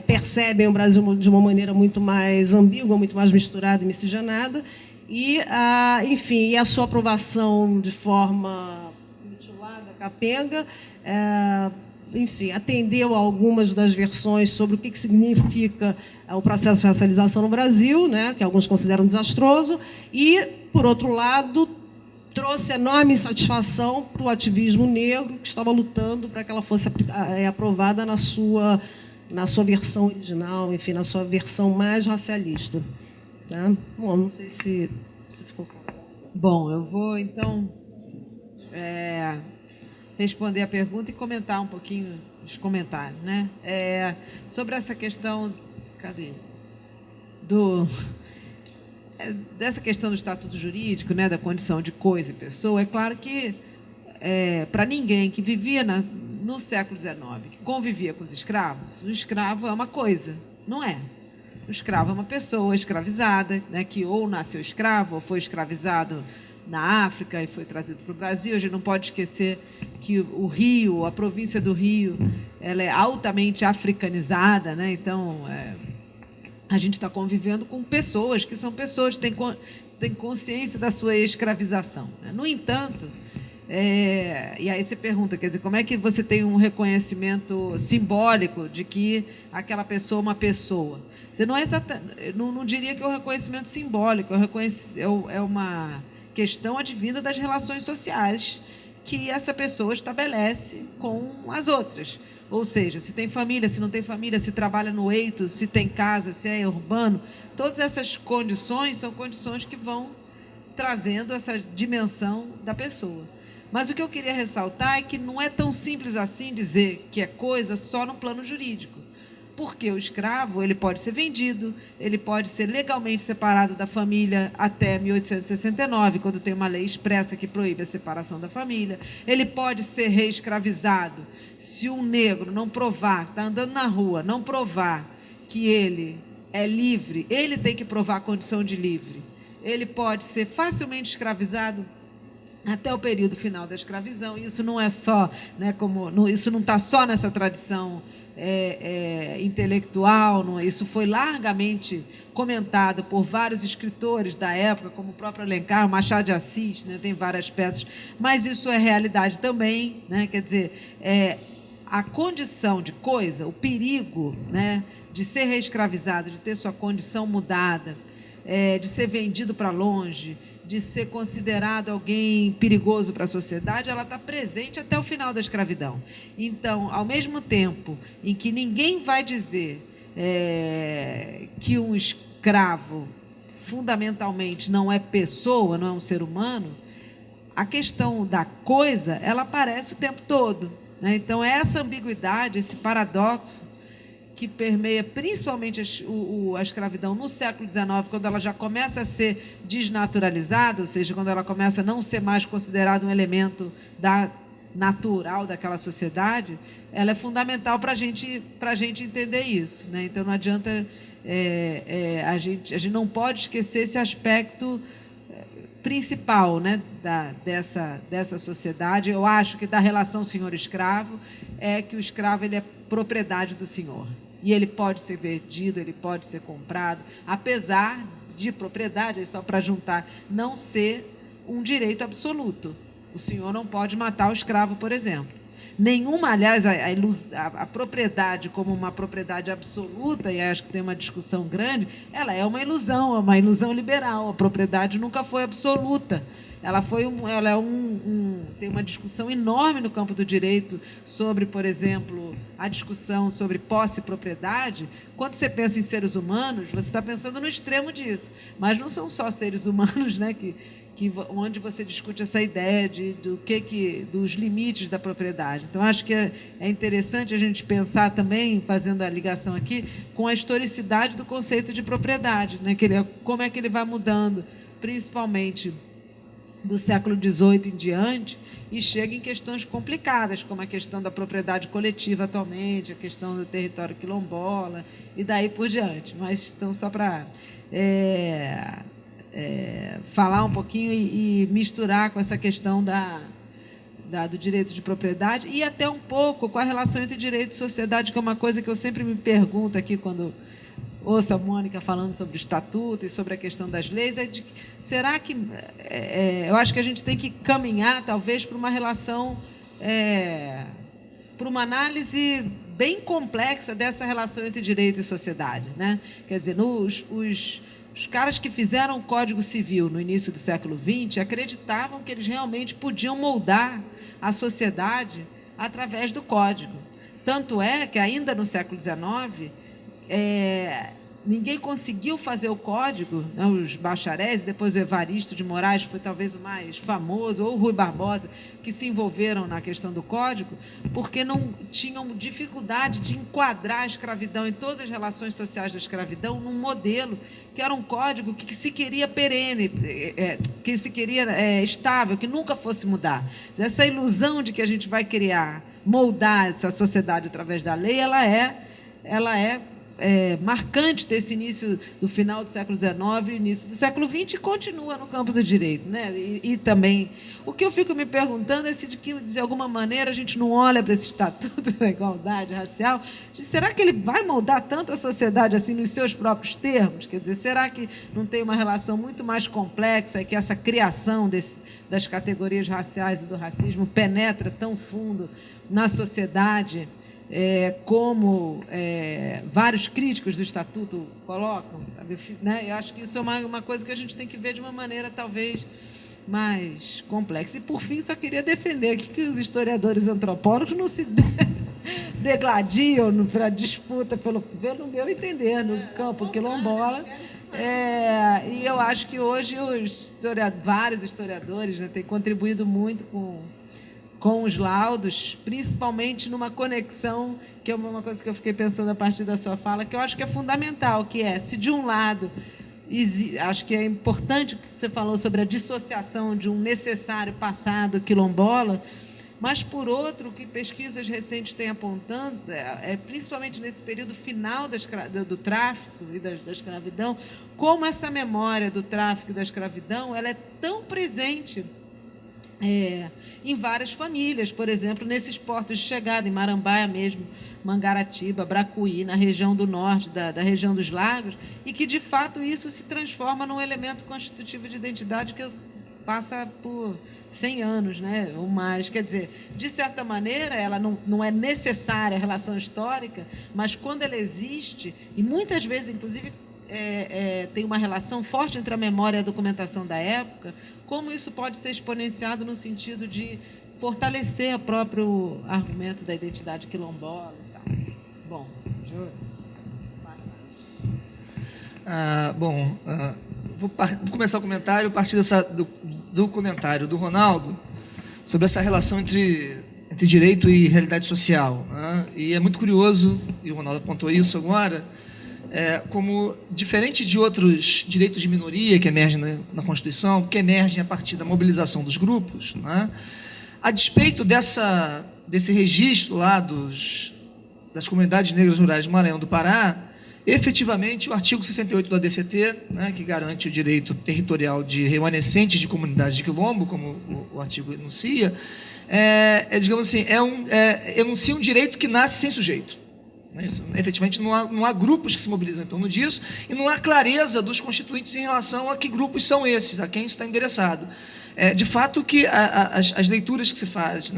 percebem o Brasil de uma maneira muito mais ambígua, muito mais misturada e miscigenada, e, enfim, e a sua aprovação de forma mutilada, capenga, enfim, atendeu a algumas das versões sobre o que significa o processo de racialização no Brasil, né, que alguns consideram desastroso, e, por outro lado, trouxe enorme insatisfação para o ativismo negro que estava lutando para que ela fosse aprovada na sua versão original, enfim, na sua versão mais racialista. Tá? Bom, não sei se ficou claro. Bom, eu vou, então, responder a pergunta e comentar um pouquinho os comentários, né? Sobre essa questão... Cadê? Dessa questão do estatuto jurídico, né, da condição de coisa e pessoa, é claro que, para ninguém que vivia no século XIX, que convivia com os escravos, o escravo é uma coisa, não é? O escravo é uma pessoa escravizada, né, que ou nasceu escravo, ou foi escravizado na África e foi trazido para o Brasil. A gente não pode esquecer que o Rio, a província do Rio, ela é altamente africanizada, né? Então, a gente está convivendo com pessoas que são pessoas que têm consciência da sua escravização, né? No entanto, e aí você pergunta, quer dizer, como é que você tem um reconhecimento simbólico de que aquela pessoa é uma pessoa? Você não diria que é um reconhecimento simbólico, é uma questão advinda das relações sociais que essa pessoa estabelece com as outras. Ou seja, se tem família, se não tem família, se trabalha no eito, se tem casa, se é urbano, todas essas condições são condições que vão trazendo essa dimensão da pessoa. Mas o que eu queria ressaltar é que não é tão simples assim dizer que é coisa só no plano jurídico. Porque o escravo, ele pode ser vendido, ele pode ser legalmente separado da família até 1869, quando tem uma lei expressa que proíbe a separação da família. Ele pode ser reescravizado se um negro não provar, está andando na rua, não provar que ele é livre, ele tem que provar a condição de livre. Ele pode ser facilmente escravizado até o período final da escravidão. Isso não é só, né, isso não está só nessa tradição intelectual, isso foi largamente comentado por vários escritores da época, como o próprio Alencar, Machado de Assis, né, tem várias peças, mas isso é realidade também, né, quer dizer, a condição de coisa, o perigo, né, de ser reescravizado, de ter sua condição mudada, de ser vendido para longe, de ser considerado alguém perigoso para a sociedade, ela está presente até o final da escravidão. Então, ao mesmo tempo em que ninguém vai dizer que um escravo, fundamentalmente, não é pessoa, não é um ser humano, a questão da coisa, ela aparece o tempo todo, né? Então, essa ambiguidade, esse paradoxo, que permeia principalmente a escravidão no século XIX, quando ela já começa a ser desnaturalizada, ou seja, quando ela começa a não ser mais considerada um elemento natural daquela sociedade, ela é fundamental para a gente entender isso, né? Então, não adianta, a gente não pode esquecer esse aspecto principal, né, dessa sociedade. Eu acho que da relação senhor-escravo é que o escravo ele é propriedade do senhor. E ele pode ser vendido, ele pode ser comprado, apesar de propriedade, só para juntar, não ser um direito absoluto. O senhor não pode matar o escravo, por exemplo. Nenhuma, aliás, a propriedade como uma propriedade absoluta, e acho que tem uma discussão grande, ela é uma ilusão liberal. A propriedade nunca foi absoluta. Tem uma discussão enorme no campo do direito sobre, por exemplo, a discussão sobre posse e propriedade. Quando você pensa em seres humanos, você está pensando no extremo disso. Mas não são só seres humanos, né, onde você discute essa ideia dos limites da propriedade. Então, acho que é interessante a gente pensar também, fazendo a ligação aqui, com a historicidade do conceito de propriedade, né, como é que ele vai mudando, principalmente do século XVIII em diante, e chega em questões complicadas, como a questão da propriedade coletiva atualmente, a questão do território quilombola, e daí por diante. Mas, então, só para falar um pouquinho e misturar com essa questão do direito de propriedade, e até um pouco com a relação entre direito e sociedade, que é uma coisa que eu sempre me pergunto aqui quando ouço a Mônica falando sobre o estatuto e sobre a questão das leis, será que eu acho que a gente tem que caminhar, talvez, para uma relação, para uma análise bem complexa dessa relação entre direito e sociedade, né? Quer dizer, os caras que fizeram o Código Civil no início do século XX acreditavam que eles realmente podiam moldar a sociedade através do Código. Tanto é que, ainda no século XIX, ninguém conseguiu fazer o Código, né, os bacharéis, depois o Evaristo de Moraes foi talvez o mais famoso, ou o Rui Barbosa, que se envolveram na questão do Código, porque não tinham dificuldade de enquadrar a escravidão em todas as relações sociais da escravidão num modelo que era um código que se queria perene, que se queria estável, que nunca fosse mudar. Essa ilusão de que a gente vai criar, moldar essa sociedade através da lei, ela é marcante desse início do final do século XIX e início do século XX e continua no campo do direito, né? E também, o que eu fico me perguntando é se de alguma maneira a gente não olha para esse estatuto da igualdade racial, será que ele vai moldar tanto a sociedade assim nos seus próprios termos? Quer dizer, será que não tem uma relação muito mais complexa e que essa criação das categorias raciais e do racismo penetra tão fundo na sociedade, como vários críticos do Estatuto colocam, sabe, né? Eu acho que isso é uma coisa que a gente tem que ver de uma maneira talvez mais complexa. E, por fim, só queria defender aqui que os historiadores antropólogos não se degladiam para a disputa, pelo meu entender, no campo quilombola. E eu acho que hoje vários historiadores, né, têm contribuído muito com os laudos, principalmente numa conexão, que é uma coisa que eu fiquei pensando a partir da sua fala, que eu acho que é fundamental, que se de um lado, acho que é importante que você falou sobre a dissociação de um necessário passado quilombola, mas, por outro, o que pesquisas recentes têm apontando, principalmente nesse período final do tráfico e da escravidão, como essa memória do tráfico e da escravidão ela é tão presente em várias famílias, por exemplo, nesses portos de chegada, em Marambaia mesmo, Mangaratiba, Bracuí, na região do norte, da região dos lagos, e que, de fato, isso se transforma num elemento constitutivo de identidade que passa por 100 anos, né, ou mais. Quer dizer, de certa maneira, ela não é necessária a relação histórica, mas quando ela existe, e muitas vezes, inclusive, tem uma relação forte entre a memória e a documentação da época, como isso pode ser exponenciado no sentido de fortalecer o próprio argumento da identidade quilombola e tal. Bom, Júlio. Vou começar o comentário a partir do comentário do Ronaldo sobre essa relação entre direito e realidade social, né? E é muito curioso, e o Ronaldo apontou isso agora, como, diferente de outros direitos de minoria que emergem na Constituição, que emergem a partir da mobilização dos grupos, né? A despeito desse registro lá das comunidades negras rurais do Maranhão do Pará, efetivamente o artigo 68 do ADCT, né, que garante o direito territorial de remanescentes de comunidades de quilombo, como o artigo enuncia, digamos assim, enuncia um direito que nasce sem sujeito. Isso, efetivamente, não há grupos que se mobilizam em torno disso e não há clareza dos constituintes em relação a que grupos são esses, a quem isso está endereçado. De fato, que as leituras que se fazem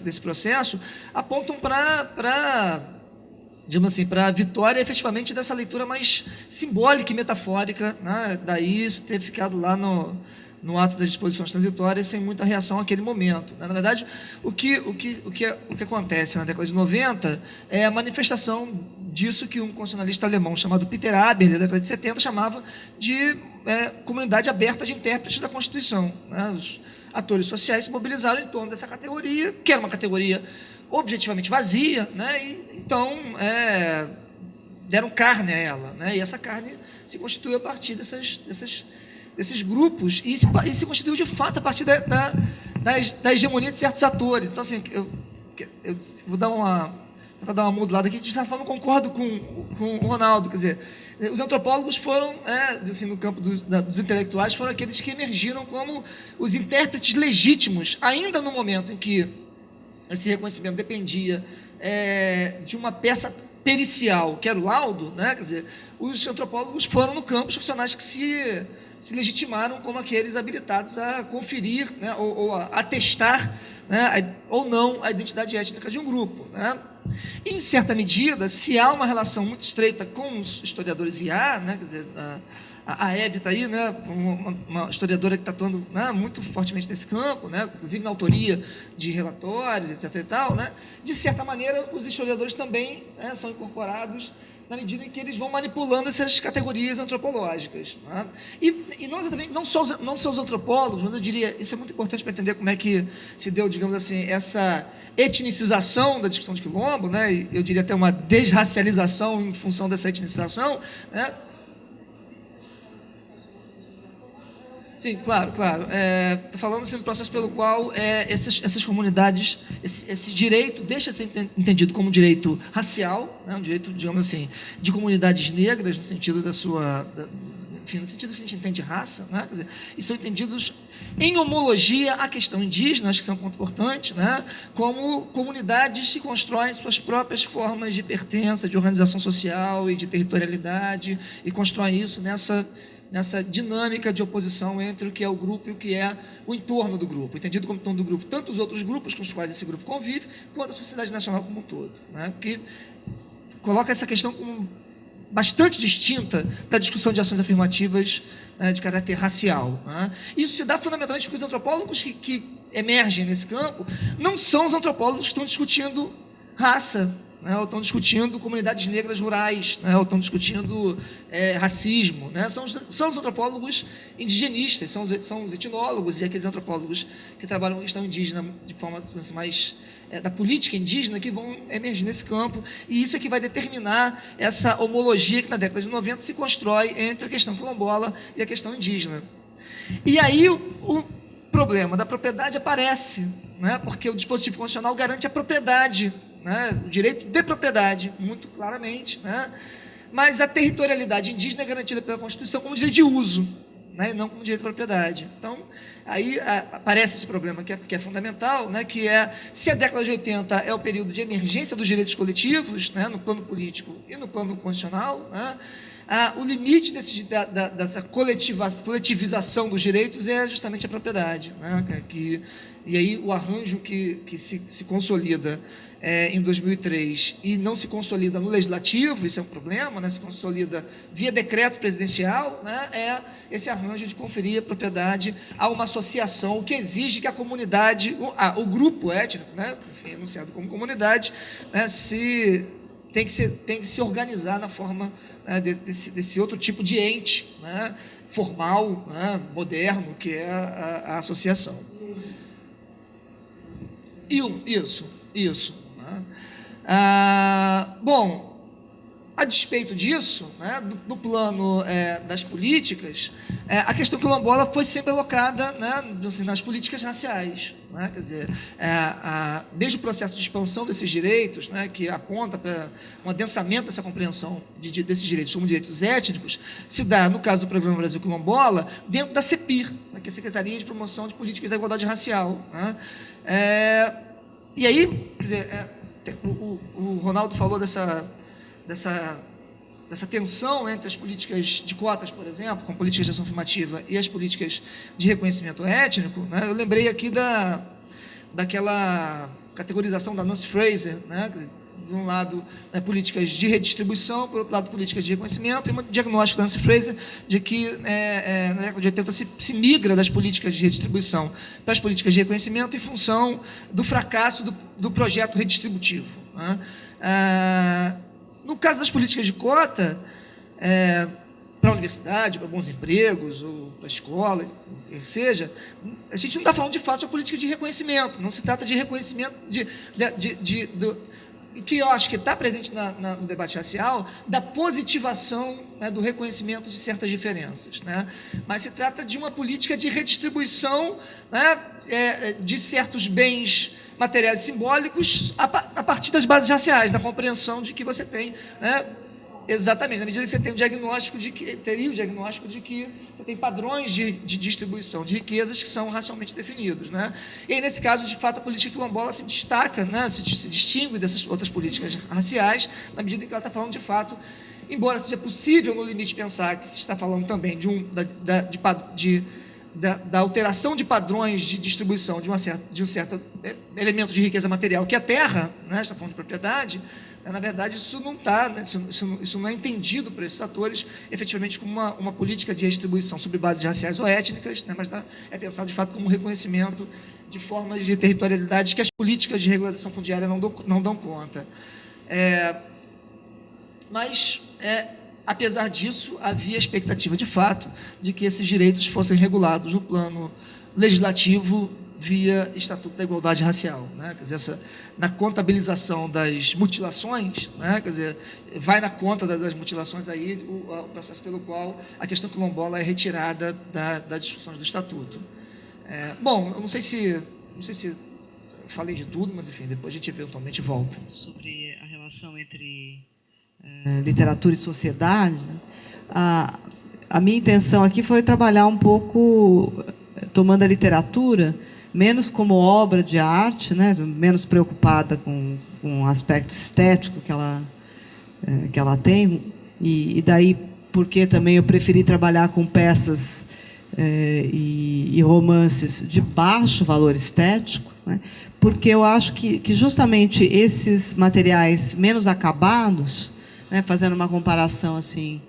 desse processo apontam para digamos assim, para a vitória, efetivamente, dessa leitura mais simbólica e metafórica, né? Daí isso ter ficado lá no ato das disposições transitórias sem muita reação naquele momento. Na verdade, o que acontece na década de 90 é a manifestação disso que um constitucionalista alemão chamado Peter Haber, na década de 70, chamava de comunidade aberta de intérpretes da Constituição, né? Os atores sociais se mobilizaram em torno dessa categoria, que era uma categoria objetivamente vazia, né? E, então, deram carne a ela, né? E essa carne se constituiu a partir desses grupos e se constituiu de fato a partir da hegemonia de certos atores. Então, assim, eu vou tentar dar uma modulada aqui, de certa forma eu concordo com o Ronaldo, quer dizer, os antropólogos foram, assim, no campo dos intelectuais, foram aqueles que emergiram como os intérpretes legítimos, ainda no momento em que esse reconhecimento dependia de uma peça pericial, que era o laudo, né? Quer dizer, os antropólogos foram no campo os profissionais que se legitimaram como aqueles habilitados a conferir, né? ou a atestar, né? ou não a identidade étnica de um grupo, né? Em certa medida, se há uma relação muito estreita com os historiadores IA, né? Quer dizer, a Hebe está aí, né? Uma historiadora que está atuando, né? muito fortemente nesse campo, né? Inclusive na autoria de relatórios, etc. e tal, né? De certa maneira, os historiadores também, né? são incorporados na medida em que eles vão manipulando essas categorias antropológicas, né? E não exatamente, não só os antropólogos, mas eu diria, isso é muito importante para entender como é que se deu, digamos assim, essa etnicização da discussão de quilombo, né? E eu diria até uma desracialização em função dessa etnicização, né? Sim, claro. Estou falando assim, do processo pelo qual essas comunidades, esse direito deixa de ser entendido como um direito racial, né, um direito, digamos assim, de comunidades negras, no sentido da sua... enfim, no sentido que a gente entende raça, né, quer dizer, e são entendidos em homologia à questão indígena, acho que isso é um ponto importante, né, como comunidades que constroem suas próprias formas de pertença, de organização social e de territorialidade, e constroem isso nessa dinâmica de oposição entre o que é o grupo e o que é o entorno do grupo, entendido como entorno do grupo, tanto os outros grupos com os quais esse grupo convive, quanto a sociedade nacional como um todo, né? Que coloca essa questão como bastante distinta da discussão de ações afirmativas, né, de caráter racial, né? Isso se dá fundamentalmente porque os antropólogos que emergem nesse campo não são os antropólogos que estão discutindo raça, né, ou estão discutindo comunidades negras rurais, né, ou estão discutindo racismo, né, são os antropólogos indigenistas, são os etnólogos e aqueles antropólogos que trabalham com questão indígena de forma mais da política indígena, que vão emergir nesse campo, e isso é que vai determinar essa homologia que na década de 90 se constrói entre a questão quilombola e a questão indígena. E aí o problema da propriedade aparece, né, porque o dispositivo constitucional garante a propriedade, né, o direito de propriedade, muito claramente, né, mas a territorialidade indígena é garantida pela Constituição como direito de uso, né, e não como direito de propriedade. Então, aí aparece esse problema que é fundamental, né, que é, se a década de 80 é o período de emergência dos direitos coletivos, né, no plano político e no plano constitucional, né, o limite dessa coletivização dos direitos é justamente a propriedade, né, e aí o arranjo que se consolida em 2003 e não se consolida no legislativo, isso é um problema, né, se consolida via decreto presidencial, né, é esse arranjo de conferir a propriedade a uma associação, o que exige que a comunidade, o grupo étnico, né, enfim, enunciado como comunidade, né, tem que se organizar na forma, né, desse outro tipo de ente, né, formal, né, moderno, que é a associação. Isso. Né? Bom, a despeito disso, né, do plano das políticas, a questão quilombola foi sempre alocada, né, nas políticas raciais, né, quer dizer, desde o processo de expansão desses direitos, né, que aponta para um adensamento dessa compreensão desses direitos como direitos étnicos, se dá, no caso do Programa Brasil Quilombola, dentro da CEPIR, né, que é a Secretaria de Promoção de Políticas da Igualdade Racial, né. E aí, quer dizer, o Ronaldo falou dessa tensão entre as políticas de cotas, por exemplo, com políticas de ação afirmativa, e as políticas de reconhecimento étnico, né? Eu lembrei aqui daquela categorização da Nancy Fraser, né? Quer dizer, de um lado, né, políticas de redistribuição, por outro lado, políticas de reconhecimento, e um diagnóstico da Nancy Fraser de que, na década de 80, se migra das políticas de redistribuição para as políticas de reconhecimento em função do fracasso do projeto redistributivo, né? No caso das políticas de cota, para a universidade, para bons empregos, ou para a escola, que seja, a gente não está falando de fato de uma política de reconhecimento, não se trata de reconhecimento que eu acho que está presente no debate racial, da positivação, né, do reconhecimento de certas diferenças, né? Mas se trata de uma política de redistribuição, né, de certos bens materiais simbólicos a partir das bases raciais, da compreensão de que você tem, né, Exatamente, na medida que você tem o diagnóstico de que você tem padrões de distribuição de riquezas que são racialmente definidos, né? E aí, nesse caso, de fato, a política quilombola se destaca, né? se distingue dessas outras políticas raciais, na medida em que ela está falando de fato, embora seja possível no limite pensar que se está falando também da alteração de padrões de distribuição de um certo elemento de riqueza material, que é a terra, né? Está falando de propriedade. Na verdade, isso não está, né? isso não é entendido por esses atores efetivamente como uma política de redistribuição sobre bases raciais ou étnicas, né? Mas é pensado de fato como um reconhecimento de formas de territorialidade que as políticas de regularização fundiária não dão conta. Apesar disso, havia expectativa de fato de que esses direitos fossem regulados no plano legislativo via Estatuto da Igualdade Racial, né? Quer dizer, na contabilização das mutilações, né? Quer dizer, vai na conta das mutilações aí o processo pelo qual a questão quilombola é retirada das discussões do Estatuto. Bom, eu não sei se falei de tudo, mas enfim, depois a gente eventualmente volta. Sobre a relação entre literatura e sociedade, né? A minha intenção aqui foi trabalhar um pouco tomando a literatura menos como obra de arte, né, menos preocupada com o aspecto estético que ela tem, e daí porque também eu preferi trabalhar com peças e romances de baixo valor estético, né, porque eu acho que justamente esses materiais menos acabados, né, fazendo uma comparação assim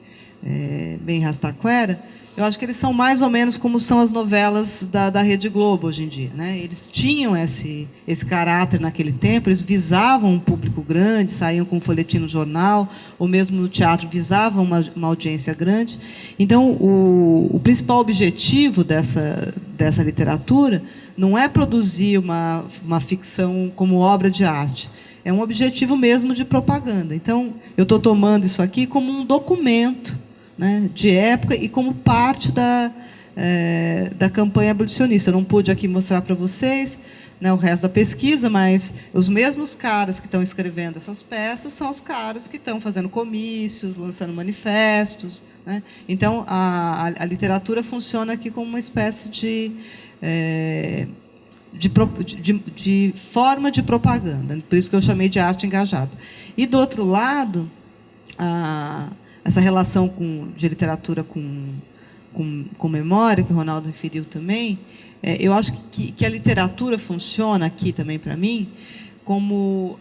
bem rastaquera, eu acho que eles são mais ou menos como são as novelas da Rede Globo hoje em dia, né? Eles tinham esse caráter naquele tempo, eles visavam um público grande, saíam com um folhetim no jornal, ou mesmo no teatro, visavam uma audiência grande. Então, o principal objetivo dessa literatura não é produzir uma ficção como obra de arte, é um objetivo mesmo de propaganda. Então, eu estou tomando isso aqui como um documento, né, de época e como parte da campanha abolicionista. Eu não pude aqui mostrar para vocês, né, o resto da pesquisa, mas os mesmos caras que estão escrevendo essas peças são os caras que estão fazendo comícios, lançando manifestos, né? Então, a literatura funciona aqui como uma espécie de forma de propaganda, por isso que eu chamei de arte engajada. E, do outro lado, essa relação de literatura com memória, que o Ronaldo referiu também, eu acho que a literatura funciona aqui também, para mim, como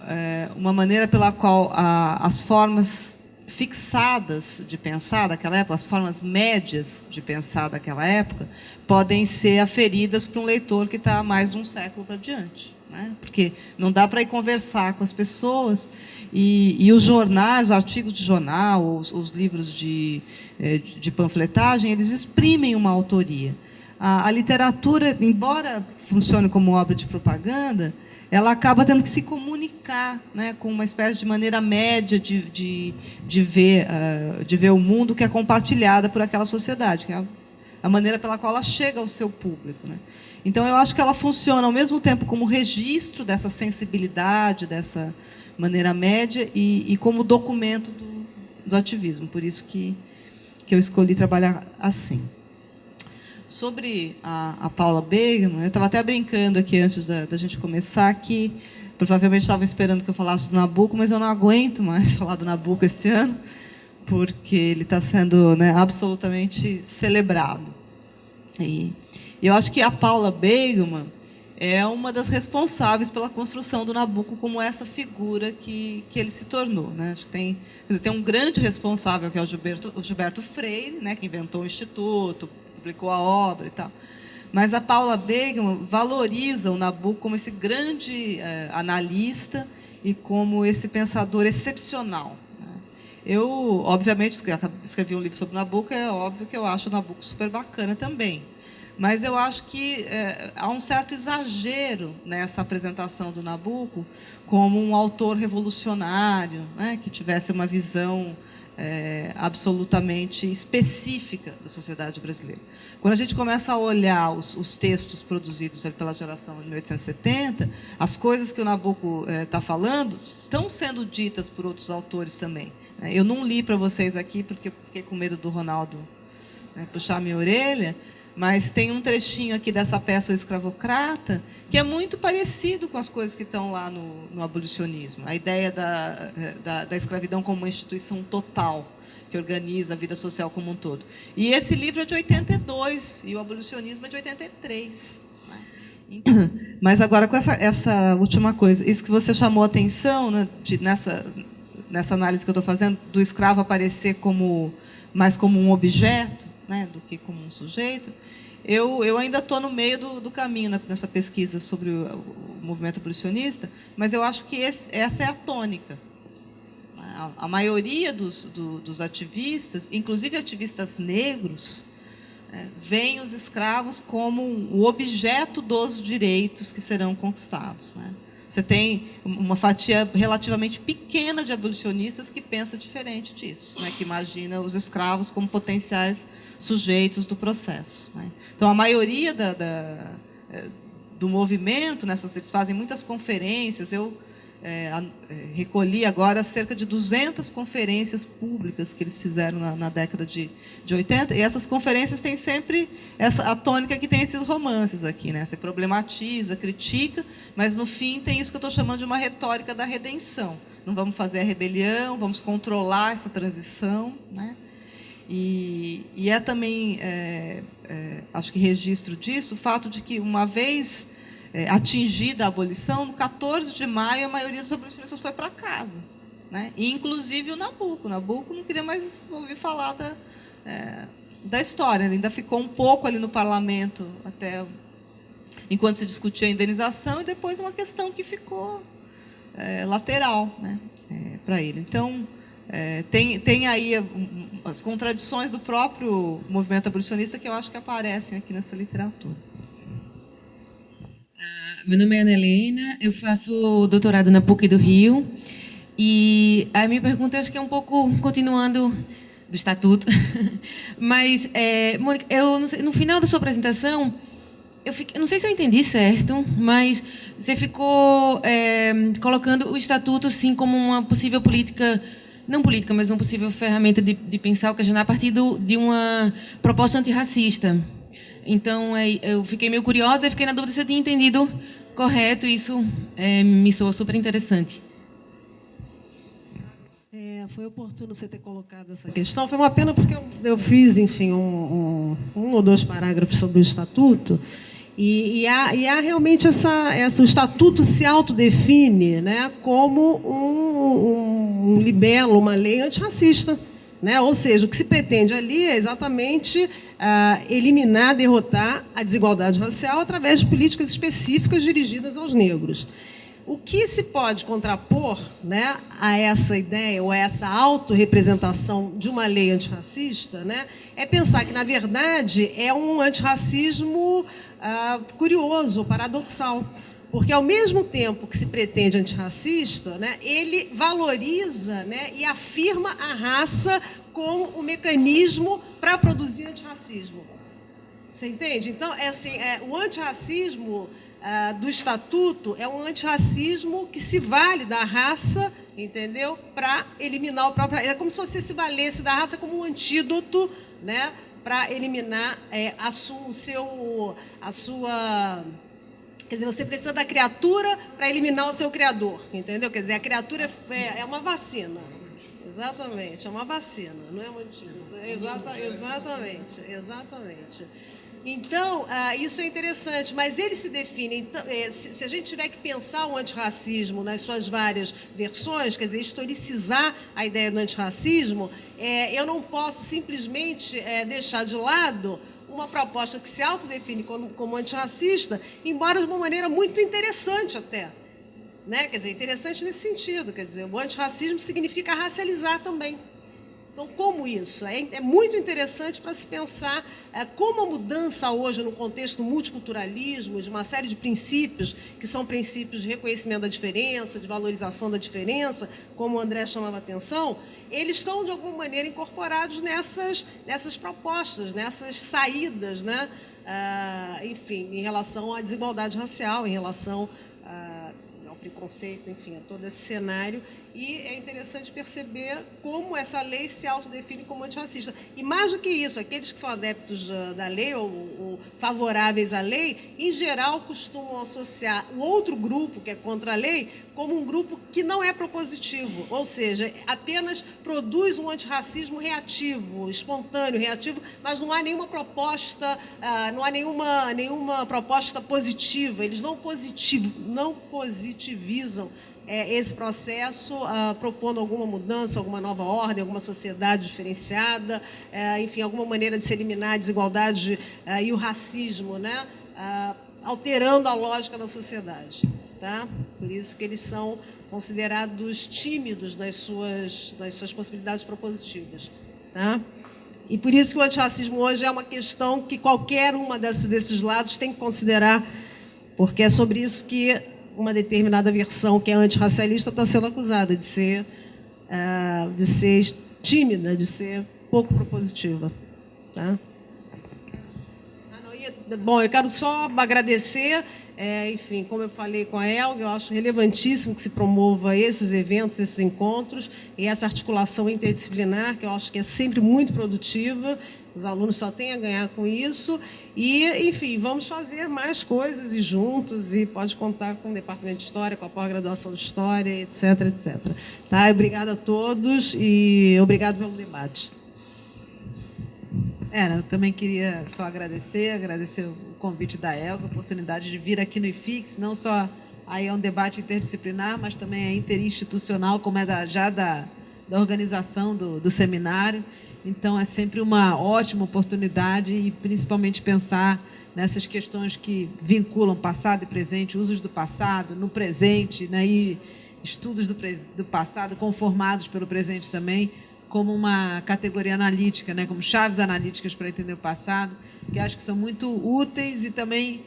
uma maneira pela qual as formas fixadas de pensar daquela época, as formas médias de pensar daquela época, podem ser aferidas para um leitor que está mais de um século para diante, né? Porque não dá para ir conversar com as pessoas. E os jornais, os artigos de jornal, os livros de panfletagem, eles exprimem uma autoria. A literatura, embora funcione como obra de propaganda, ela acaba tendo que se comunicar, né, com uma espécie de maneira média de ver o mundo que é compartilhada por aquela sociedade, que é a maneira pela qual ela chega ao seu público, né? Então, eu acho que ela funciona, ao mesmo tempo, como registro dessa sensibilidade, dessa maneira média, e como documento do ativismo. Por isso que eu escolhi trabalhar assim. Sobre a Paula Begemann, eu estava até brincando aqui antes da gente começar, que provavelmente estavam esperando que eu falasse do Nabucco, mas eu não aguento mais falar do Nabucco esse ano, porque ele está sendo, né, absolutamente celebrado. E eu acho que a Paula Begemann é uma das responsáveis pela construção do Nabucco como essa figura que ele se tornou, né? Acho que tem um grande responsável, que é o Gilberto Freire, né, que inventou o Instituto, publicou a obra e tal. Mas a Paula Begemann valoriza o Nabucco como esse grande analista e como esse pensador excepcional, né? Eu, obviamente, escrevi um livro sobre o Nabucco, é óbvio que eu acho o Nabucco super bacana também. Mas eu acho que há um certo exagero nessa apresentação do Nabucco como um autor revolucionário, né, que tivesse uma visão absolutamente específica da sociedade brasileira. Quando a gente começa a olhar os textos produzidos pela geração de 1870, as coisas que o Nabucco está falando estão sendo ditas por outros autores também. Eu não li para vocês aqui, porque eu fiquei com medo do Ronaldo, né, puxar minha orelha, mas tem um trechinho aqui dessa peça, O Escravocrata, que é muito parecido com as coisas que estão lá no abolicionismo. A ideia da escravidão como uma instituição total, que organiza a vida social como um todo. E esse livro é de 82, e o abolicionismo é de 83. Né? Mas agora, com essa última coisa, isso que você chamou a atenção, né, nessa análise que eu estou fazendo, do escravo aparecer mais como um objeto, né, do que como um sujeito, eu ainda estou no meio do caminho nessa pesquisa sobre o movimento abolicionista, mas eu acho que essa é a tônica. A maioria dos ativistas, inclusive ativistas negros, veem os escravos como o objeto dos direitos que serão conquistados. Né? Você tem uma fatia relativamente pequena de abolicionistas que pensa diferente disso, né? Que imagina os escravos como potenciais sujeitos do processo. Né? Então, a maioria do movimento, eles fazem muitas conferências. Eu recolhi agora cerca de 200 conferências públicas que eles fizeram na década de 80, e essas conferências têm sempre a tônica que tem esses romances aqui, né? Você problematiza, critica, mas, no fim, tem isso que eu estou chamando de uma retórica da redenção. Não vamos fazer a rebelião, vamos controlar essa transição. Né? E é também, acho que registro disso, o fato de que, uma vez atingida a abolição, no 14 de maio, a maioria dos abolicionistas foi para casa. Né? E, inclusive, o Nabuco. O Nabuco não queria mais ouvir falar da história. Ele ainda ficou um pouco ali no parlamento, até enquanto se discutia a indenização, e depois uma questão que ficou lateral, né, para ele. Então, tem aí as contradições do próprio movimento abolicionista que eu acho que aparecem aqui nessa literatura. Meu nome é Ana Helena, eu faço doutorado na PUC do Rio, e a minha pergunta acho que é um pouco continuando do Estatuto, mas, Mônica, no final da sua apresentação, eu não sei se eu entendi certo, mas você ficou colocando o Estatuto, sim, como uma possível política, não política, mas uma possível ferramenta de pensar o questionar a partir de uma proposta antirracista. Então, eu fiquei meio curiosa e fiquei na dúvida se eu tinha entendido correto, e isso me soou super interessante. Foi oportuno você ter colocado essa questão. Foi uma pena porque eu fiz, enfim, um ou dois parágrafos sobre o Estatuto, e há realmente o Estatuto se autodefine, né, como um libelo, uma lei antirracista. Né? Ou seja, o que se pretende ali é exatamente eliminar, derrotar a desigualdade racial através de políticas específicas dirigidas aos negros. O que se pode contrapor, né, a essa ideia ou a essa autorrepresentação de uma lei antirracista, né, é pensar que, na verdade, é um antirracismo curioso, paradoxal. Porque, ao mesmo tempo que se pretende antirracista, né, ele valoriza, né, e afirma a raça como um mecanismo para produzir antirracismo. Você entende? Então, o antirracismo do Estatuto é um antirracismo que se vale da raça, entendeu? Para eliminar o próprio... É como se você se valesse da raça como um antídoto, né, para eliminar a sua... Quer dizer, você precisa da criatura para eliminar o seu criador, entendeu? Quer dizer, a criatura é uma vacina. Exatamente, é uma vacina, não é uma antídoto. Exatamente. Então, isso é interessante, mas ele se define... Então, se a gente tiver que pensar o antirracismo nas suas várias versões, quer dizer, historicizar a ideia do antirracismo, eu não posso simplesmente deixar de lado uma proposta que se autodefine como antirracista, embora de uma maneira muito interessante até. Né? Quer dizer, interessante nesse sentido. Quer dizer, o antirracismo significa racializar também. Então, como isso? É muito interessante para se pensar como a mudança hoje, no contexto do multiculturalismo, de uma série de princípios, que são princípios de reconhecimento da diferença, de valorização da diferença, como o André chamava a atenção, eles estão, de alguma maneira, incorporados nessas propostas, nessas saídas, né? Enfim, em relação à desigualdade racial, em relação ao preconceito, enfim, a todo esse cenário. E é interessante perceber como essa lei se autodefine como antirracista. E mais do que isso, aqueles que são adeptos da lei ou favoráveis à lei, em geral, costumam associar o outro grupo, que é contra a lei, como um grupo que não é propositivo, ou seja, apenas produz um antirracismo reativo, espontâneo, reativo, mas não há nenhuma proposta, não há nenhuma proposta positiva. Eles não positivizam esse processo, propondo alguma mudança, alguma nova ordem, alguma sociedade diferenciada, enfim, alguma maneira de se eliminar a desigualdade e o racismo, né? Alterando a lógica da sociedade. Tá? Por isso que eles são considerados tímidos nas suas possibilidades propositivas. Tá? E por isso que o antirracismo hoje é uma questão que qualquer uma desses lados tem que considerar, porque é sobre isso que uma determinada versão que é antirracialista está sendo acusada de ser tímida, de ser pouco propositiva. Tá? Bom, eu quero só agradecer, enfim, como eu falei com a Elga, eu acho relevantíssimo que se promova esses eventos, esses encontros, e essa articulação interdisciplinar, que eu acho que é sempre muito produtiva, os alunos só têm a ganhar com isso, e, enfim, vamos fazer mais coisas e juntos, e pode contar com o Departamento de História, com a pós-graduação de História, etc, etc. Tá? Obrigada a todos e obrigado pelo debate. Eu também queria só agradecer o convite da Elga, a oportunidade de vir aqui no IFIX, não só aí é um debate interdisciplinar, mas também é interinstitucional, como é da organização do seminário. Então, é sempre uma ótima oportunidade e, principalmente, pensar nessas questões que vinculam passado e presente, usos do passado, no presente, né, e estudos do passado conformados pelo presente também, como uma categoria analítica, né, como chaves analíticas para entender o passado, que acho que são muito úteis e também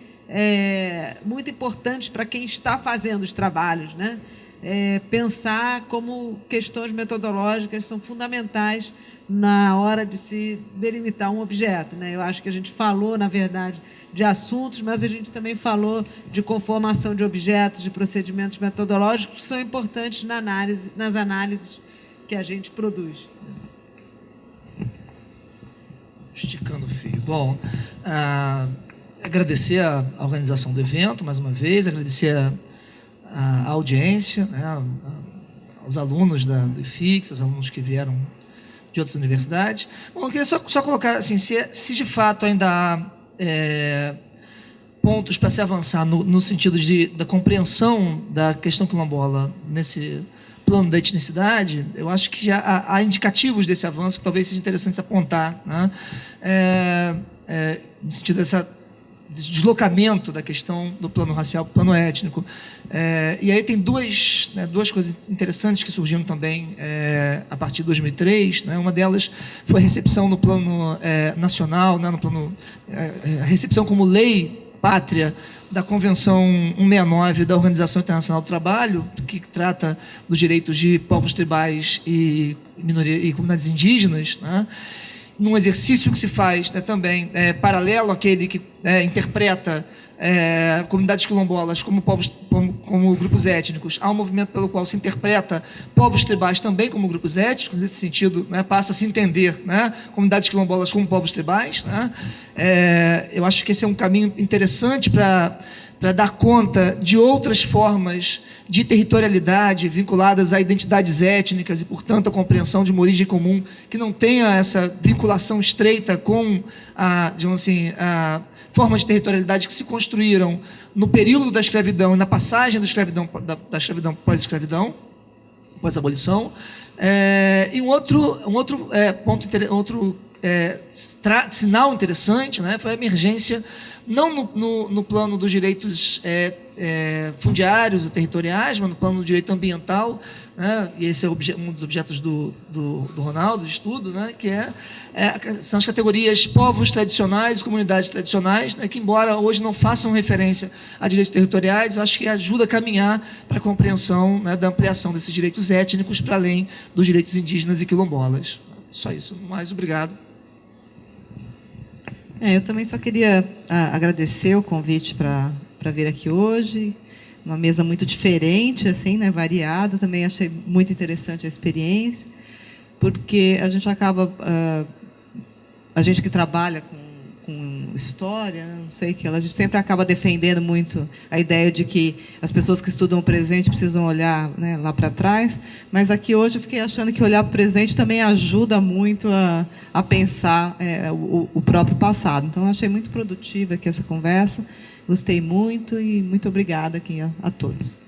muito importantes para quem está fazendo os trabalhos, né? Pensar como questões metodológicas são fundamentais na hora de se delimitar um objeto, né? Eu acho que a gente falou, na verdade, de assuntos, mas a gente também falou de conformação de objetos, de procedimentos metodológicos que são importantes nas análises que a gente produz. Esticando o fio. Bom, agradecer a organização do evento, mais uma vez, agradecer a audiência, né, aos alunos do IFIX, aos alunos que vieram de outras universidades. Bom, eu queria só colocar, assim, se de fato ainda há pontos para se avançar no sentido da compreensão da questão quilombola nesse plano da etnicidade, eu acho que já há indicativos desse avanço que talvez seja interessante apontar, né? No sentido desse deslocamento da questão do plano racial para o plano étnico. E aí tem duas coisas interessantes que surgiram também a partir de 2003. Né? Uma delas foi a recepção no plano nacional, né? A recepção como lei pátria da Convenção 169 da Organização Internacional do Trabalho, que trata dos direitos de povos tribais e comunidades indígenas, né? Num exercício que se faz, né, também paralelo àquele que interpreta comunidades quilombolas como grupos étnicos, há um movimento pelo qual se interpreta povos tribais também como grupos étnicos. Nesse sentido, né, passa a se entender, né, comunidades quilombolas como povos tribais. Né? Eu acho que esse é um caminho interessante para dar conta de outras formas de territorialidade vinculadas a identidades étnicas e, portanto, a compreensão de uma origem comum que não tenha essa vinculação estreita com digamos assim, formas de territorialidade que se construíram no período da escravidão e na passagem da escravidão pós-escravidão, pós-abolição. E um outro sinal interessante, né, foi a emergência, não no plano dos direitos fundiários ou territoriais, mas no plano do direito ambiental, né, e esse é um dos objetos do Ronaldo, de estudo, né, que são as categorias povos tradicionais e comunidades tradicionais, né, que, embora hoje não façam referência a direitos territoriais, eu acho que ajuda a caminhar para a compreensão, né, da ampliação desses direitos étnicos para além dos direitos indígenas e quilombolas. Só isso. Mais obrigado. Eu também só queria agradecer o convite para vir aqui hoje, uma mesa muito diferente, assim, né, variada. Também achei muito interessante a experiência, porque a gente acaba, a gente que trabalha com história, não sei que a gente sempre acaba defendendo muito a ideia de que as pessoas que estudam o presente precisam olhar, né, lá para trás, mas aqui hoje eu fiquei achando que olhar para o presente também ajuda muito a pensar o próprio passado. Então, eu achei muito produtiva aqui essa conversa, gostei muito e muito obrigada aqui a todos.